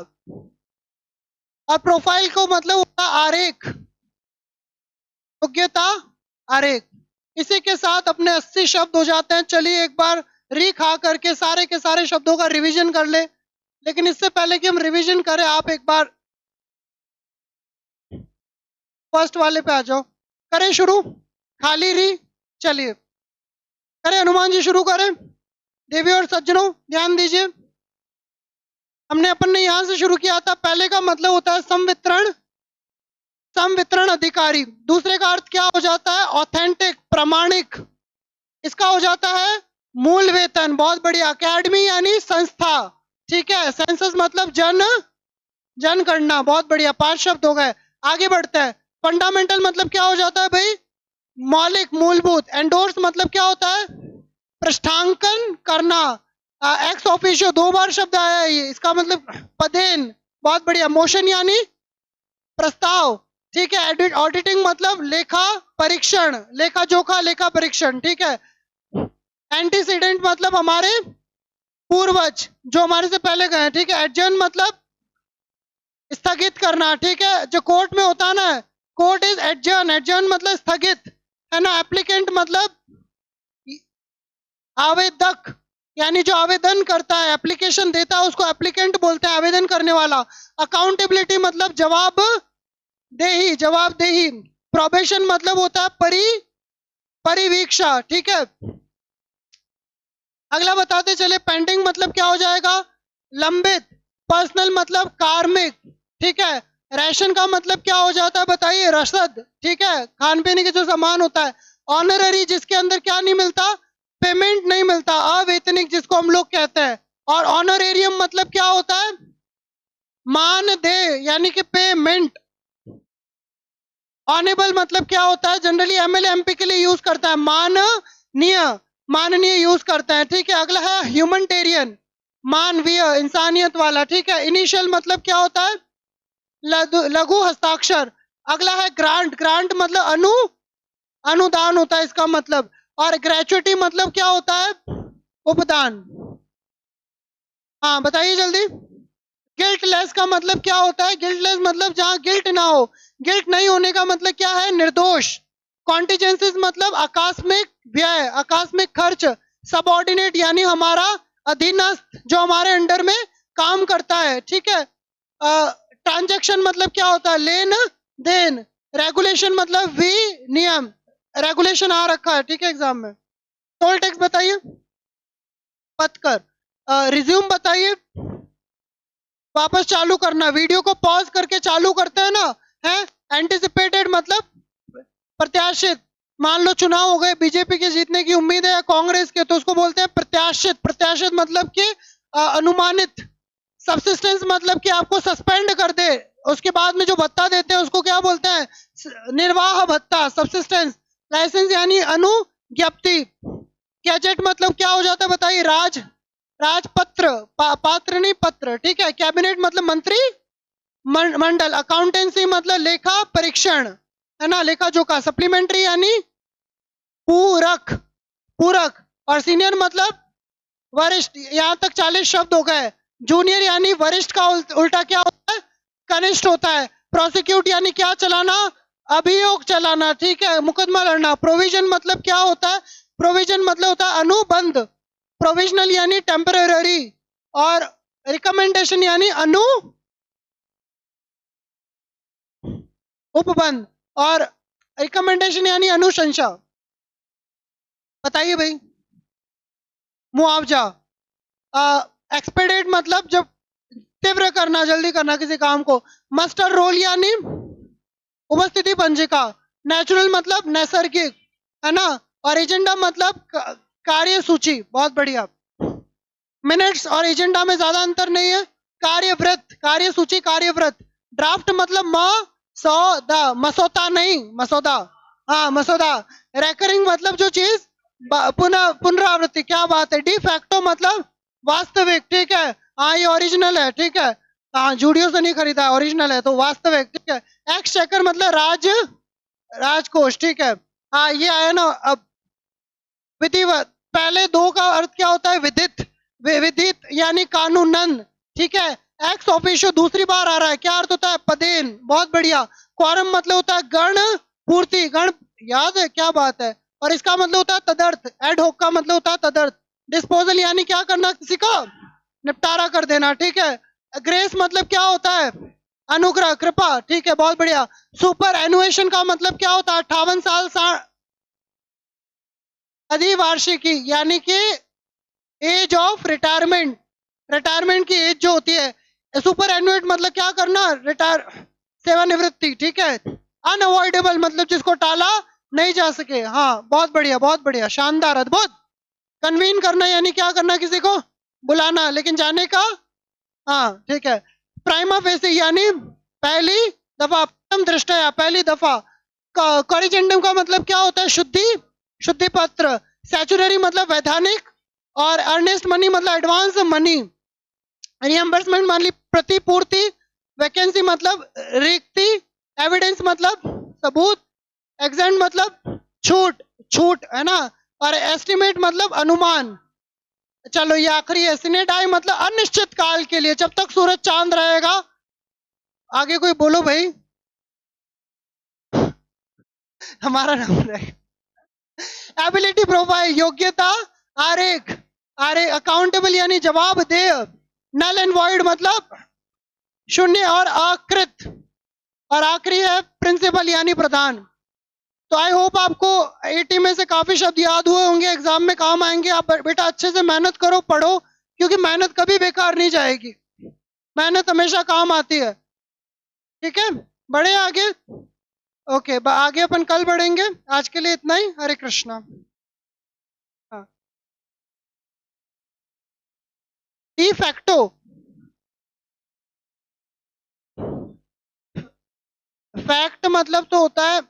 और प्रोफाइल को मतलब होता है आरेख, योग्यता, आरेख। इसी के साथ अपने 80 शब्द हो जाते हैं। चलिए एक बार खा करके सारे के सारे शब्दों का रिवीजन कर ले। लेकिन इससे पहले कि हम रिवीजन करें, आप एक बार फर्स्ट वाले पे आ जाओ। करें शुरू, खाली री। चलिए करें, हनुमान जी शुरू करें। देवी और सज्जनों ध्यान दीजिए, अपन ने यहां से शुरू किया था। पहले का मतलब होता है संवितरण, संवितरण अधिकारी। दूसरे का अर्थ क्या हो जाता है, ऑथेंटिक, प्रामाणिक। इसका हो जाता है मूल वेतन, बहुत बढ़िया। अकेडमी यानी संस्था, ठीक है। सेंसस मतलब जनगणना, बहुत बढ़िया। 5 शब्द हो गए। आगे बढ़ते हैं। फंडामेंटल मतलब क्या हो जाता है भाई, मौलिक, मूलभूत। एंडोर्स मतलब क्या होता है, पृष्ठांकन करना। एक्स ऑफिशियो 2 बार शब्द आया है ये, इसका मतलब पदेन, बहुत बढ़िया। मोशन यानी प्रस्ताव, ठीक है। ऑडिटिंग मतलब लेखा परीक्षण, लेखा जोखा, लेखा परीक्षण, ठीक है। एंटीसीडेंट मतलब हमारे पूर्वज जो हमारे से पहले गए, ठीक है। एडजर्न मतलब स्थगित करना, ठीक है। जो कोर्ट में होता है ना, कोर्ट इज एडजर्न, एडजर्न मतलब स्थगित, है ना। एप्लीकेंट मतलब आवेदक, यानी जो आवेदन करता है, एप्लीकेशन देता है, उसको एप्लीकेंट बोलते हैं, आवेदन करने वाला। अकाउंटेबिलिटी मतलब जवाबदेही, जवाबदेही। प्रोबेशन मतलब होता है परिवीक्षा, ठीक है। अगला बताते चले, पेंडिंग मतलब क्या हो जाएगा, लंबित। पर्सनल मतलब कार्मिक, ठीक है। राशन का मतलब क्या हो जाता है बताइए, रसद, ठीक है, खान पीने के जो सामान होता है। ऑनररी जिसके अंदर क्या नहीं मिलता, पेमेंट नहीं मिलता, अवेतनिक जिसको हम लोग कहते हैं। और ऑनरेरियम मतलब क्या होता है, मानदेय यानी कि पेमेंट। ऑनेबल मतलब क्या होता है, जनरली एमएलए एमपी के लिए यूज करता है, माननीय, माननीय यूज करता है, ठीक है। अगला है ह्यूमनिटेरियन, मानवीय, इंसानियत वाला, ठीक है। इनिशियल मतलब क्या होता है, लघु हस्ताक्षर। अगला है ग्रांट, ग्रांट मतलब अनुदान होता है इसका मतलब। और ग्रेचुइटी मतलब क्या होता है, उपदान। हाँ बताइए जल्दी। गिल्टलेस का मतलब क्या होता है, गिल्टलेस मतलब जहां गिल्ट ना हो, गिल्ट नहीं होने का मतलब क्या है, निर्दोष। कॉन्टिजेंसीज मतलब आकस्मिक व्यय, आकस्मिक खर्च। सबऑर्डिनेट यानी हमारा अधीनस्थ जो हमारे अंडर में काम करता है, ठीक है। ट्रांजैक्शन मतलब क्या होता है, लेन देन। रेगुलेशन मतलब नियम, रेगुलेशन आ रखा है, ठीक है एग्जाम में। टोल टैक्स बताइए, पतकर। रिज्यूम बताइए, वापस चालू करना। वीडियो को पॉज करके चालू करते हैं ना, है। एंटिसिपेटेड मतलब प्रत्याशित। मान लो चुनाव हो गए, बीजेपी के जीतने की उम्मीद है या कांग्रेस के, तो उसको बोलते हैं प्रत्याशित। प्रत्याशित मतलब कि अनुमानित। सब्सिस्टेंस मतलब कि आपको सस्पेंड कर दे, उसके बाद में जो भत्ता देते हैं उसको क्या बोलते हैं, निर्वाह भत्ता, सब्सिस्टेंस। लाइसेंस यानी अनुज्ञप्ति। गैजेट मतलब क्या हो जाता है बताइए, राजपत्र, पात्र नहीं पत्र, ठीक है। कैबिनेट मतलब मंत्री मंडल। अकाउंटेंसी मतलब लेखा परीक्षण, है ना, लेखा जोखा। सप्लीमेंट्री यानी पूरक, पूरक। और सीनियर मतलब वरिष्ठ। यहां तक 40 शब्द हो गए। जूनियर यानी वरिष्ठ का उल्टा क्या होता है, कनिष्ठ होता है। प्रोसिक्यूट यानी क्या चलाना, अभियोग चलाना, ठीक है, मुकदमा लड़ना। प्रोविजन मतलब क्या होता है, प्रोविजन मतलब होता है अनुबंध। प्रोविजनल यानी टेम्पररी। और रिकमेंडेशन यानी उपबंध। और रिकमेंडेशन यानी अनुशंसा। बताइए भाई। मुआवजा। एक्सपेडेट मतलब जब तीव्र करना, जल्दी करना किसी काम को। मस्टर रोल यानी उपस्थिति पंजिका। नेचुरल मतलब नैसर्गिक, है ना। और एजेंडा मतलब कार्य सूची, बहुत बढ़िया। मिनट्स और एजेंडा में ज्यादा अंतर नहीं है। कार्यव्रत, कार्य सूची, कार्यव्रत। ड्राफ्ट मतलब मसौदा, मसौदा नहीं, मसौदा, हाँ मसौदा। रेकरिंग मतलब जो चीज पुनः पुनरावृत्ति, क्या बात है। डी फैक्टो मतलब वास्तविक, ठीक है, हाँ ये ओरिजिनल है, ठीक है, हाँ जूडियो से नहीं खरीदा, ओरिजिनल है तो वास्तविक, ठीक है। एक्सचेकर मतलब राजकोष, ठीक है, हाँ ये आया ना। अब विधिवत, पहले दो का अर्थ क्या होता है, विदित, विदित यानी कानूनन, ठीक है। एक्स ऑफिशियो दूसरी बार आ रहा है, क्या अर्थ होता है, पदेन, बहुत बढ़िया। क्वारम मतलब होता है गण पूर्ति, गण, याद है, क्या बात है। और इसका मतलब होता है तदर्थ। एड होक का मतलब होता है तदर्थ। डिस्पोजल यानी क्या करना, किसी का निपटारा कर देना, ठीक है। ग्रेस मतलब क्या होता है, अनुग्रह, कृपा, ठीक है, बहुत बढ़िया। सुपर एनुएशन का मतलब क्या होता है, 58 साल अधिवार्षिकी, यानी कि एज ऑफ रिटायरमेंट, रिटायरमेंट की एज जो होती है। सुपर एनुएट मतलब क्या करना, रिटायर, सेवानिवृत्ति, ठीक है। अनअवॉइडेबल मतलब जिसको टाला नहीं जा सके, हाँ बहुत बढ़िया, बहुत बढ़िया, शानदार, अद्भुत। कन्वीन करना यानी क्या करना, किसी को बुलाना लेकिन जाने का, हाँ ठीक है। प्राइमा फेसी यानी पहली दफा, प्रथम दृष्टया, पहली दफा। कॉरिजेंडम का मतलब क्या होता है, शुद्धि, शुद्धि पत्र। सैचुररी मतलब वैधानिक, और अर्नेस्ट मनी मतलब एडवांस मनी। रियम्बर्समेंट मान ली प्रतिपूर्ति। वैकेंसी मतलब रिक्ति। एविडेंस मतलब सबूत। एग्जेंट मतलब छूट, छूट है ना। और एस्टिमेट मतलब अनुमान। चलो ये आखिरी है। सिनेडाई मतलब अनिश्चित काल के लिए, जब तक सूरज चांद रहेगा। आगे कोई बोलो भाई, हमारा नाम रहेगा। एबिलिटी प्रोफाइल, योग्यता आरेख, आरेख। अकाउंटेबल यानी जवाबदेह। नल एंड वॉइड मतलब शून्य और अकृत। और आखिरी है प्रिंसिपल यानी प्रधान। तो आई होप आपको 80 में से काफी शब्द याद हुए होंगे, एग्जाम में काम आएंगे। आप बेटा अच्छे से मेहनत करो, पढ़ो, क्योंकि मेहनत कभी बेकार नहीं जाएगी, मेहनत हमेशा काम आती है, ठीक है। बढ़े आगे, ओके, आगे अपन कल बढ़ेंगे। आज के लिए इतना ही, हरे कृष्णा। हाँ, डी फैक्टो, फैक्ट मतलब तो होता है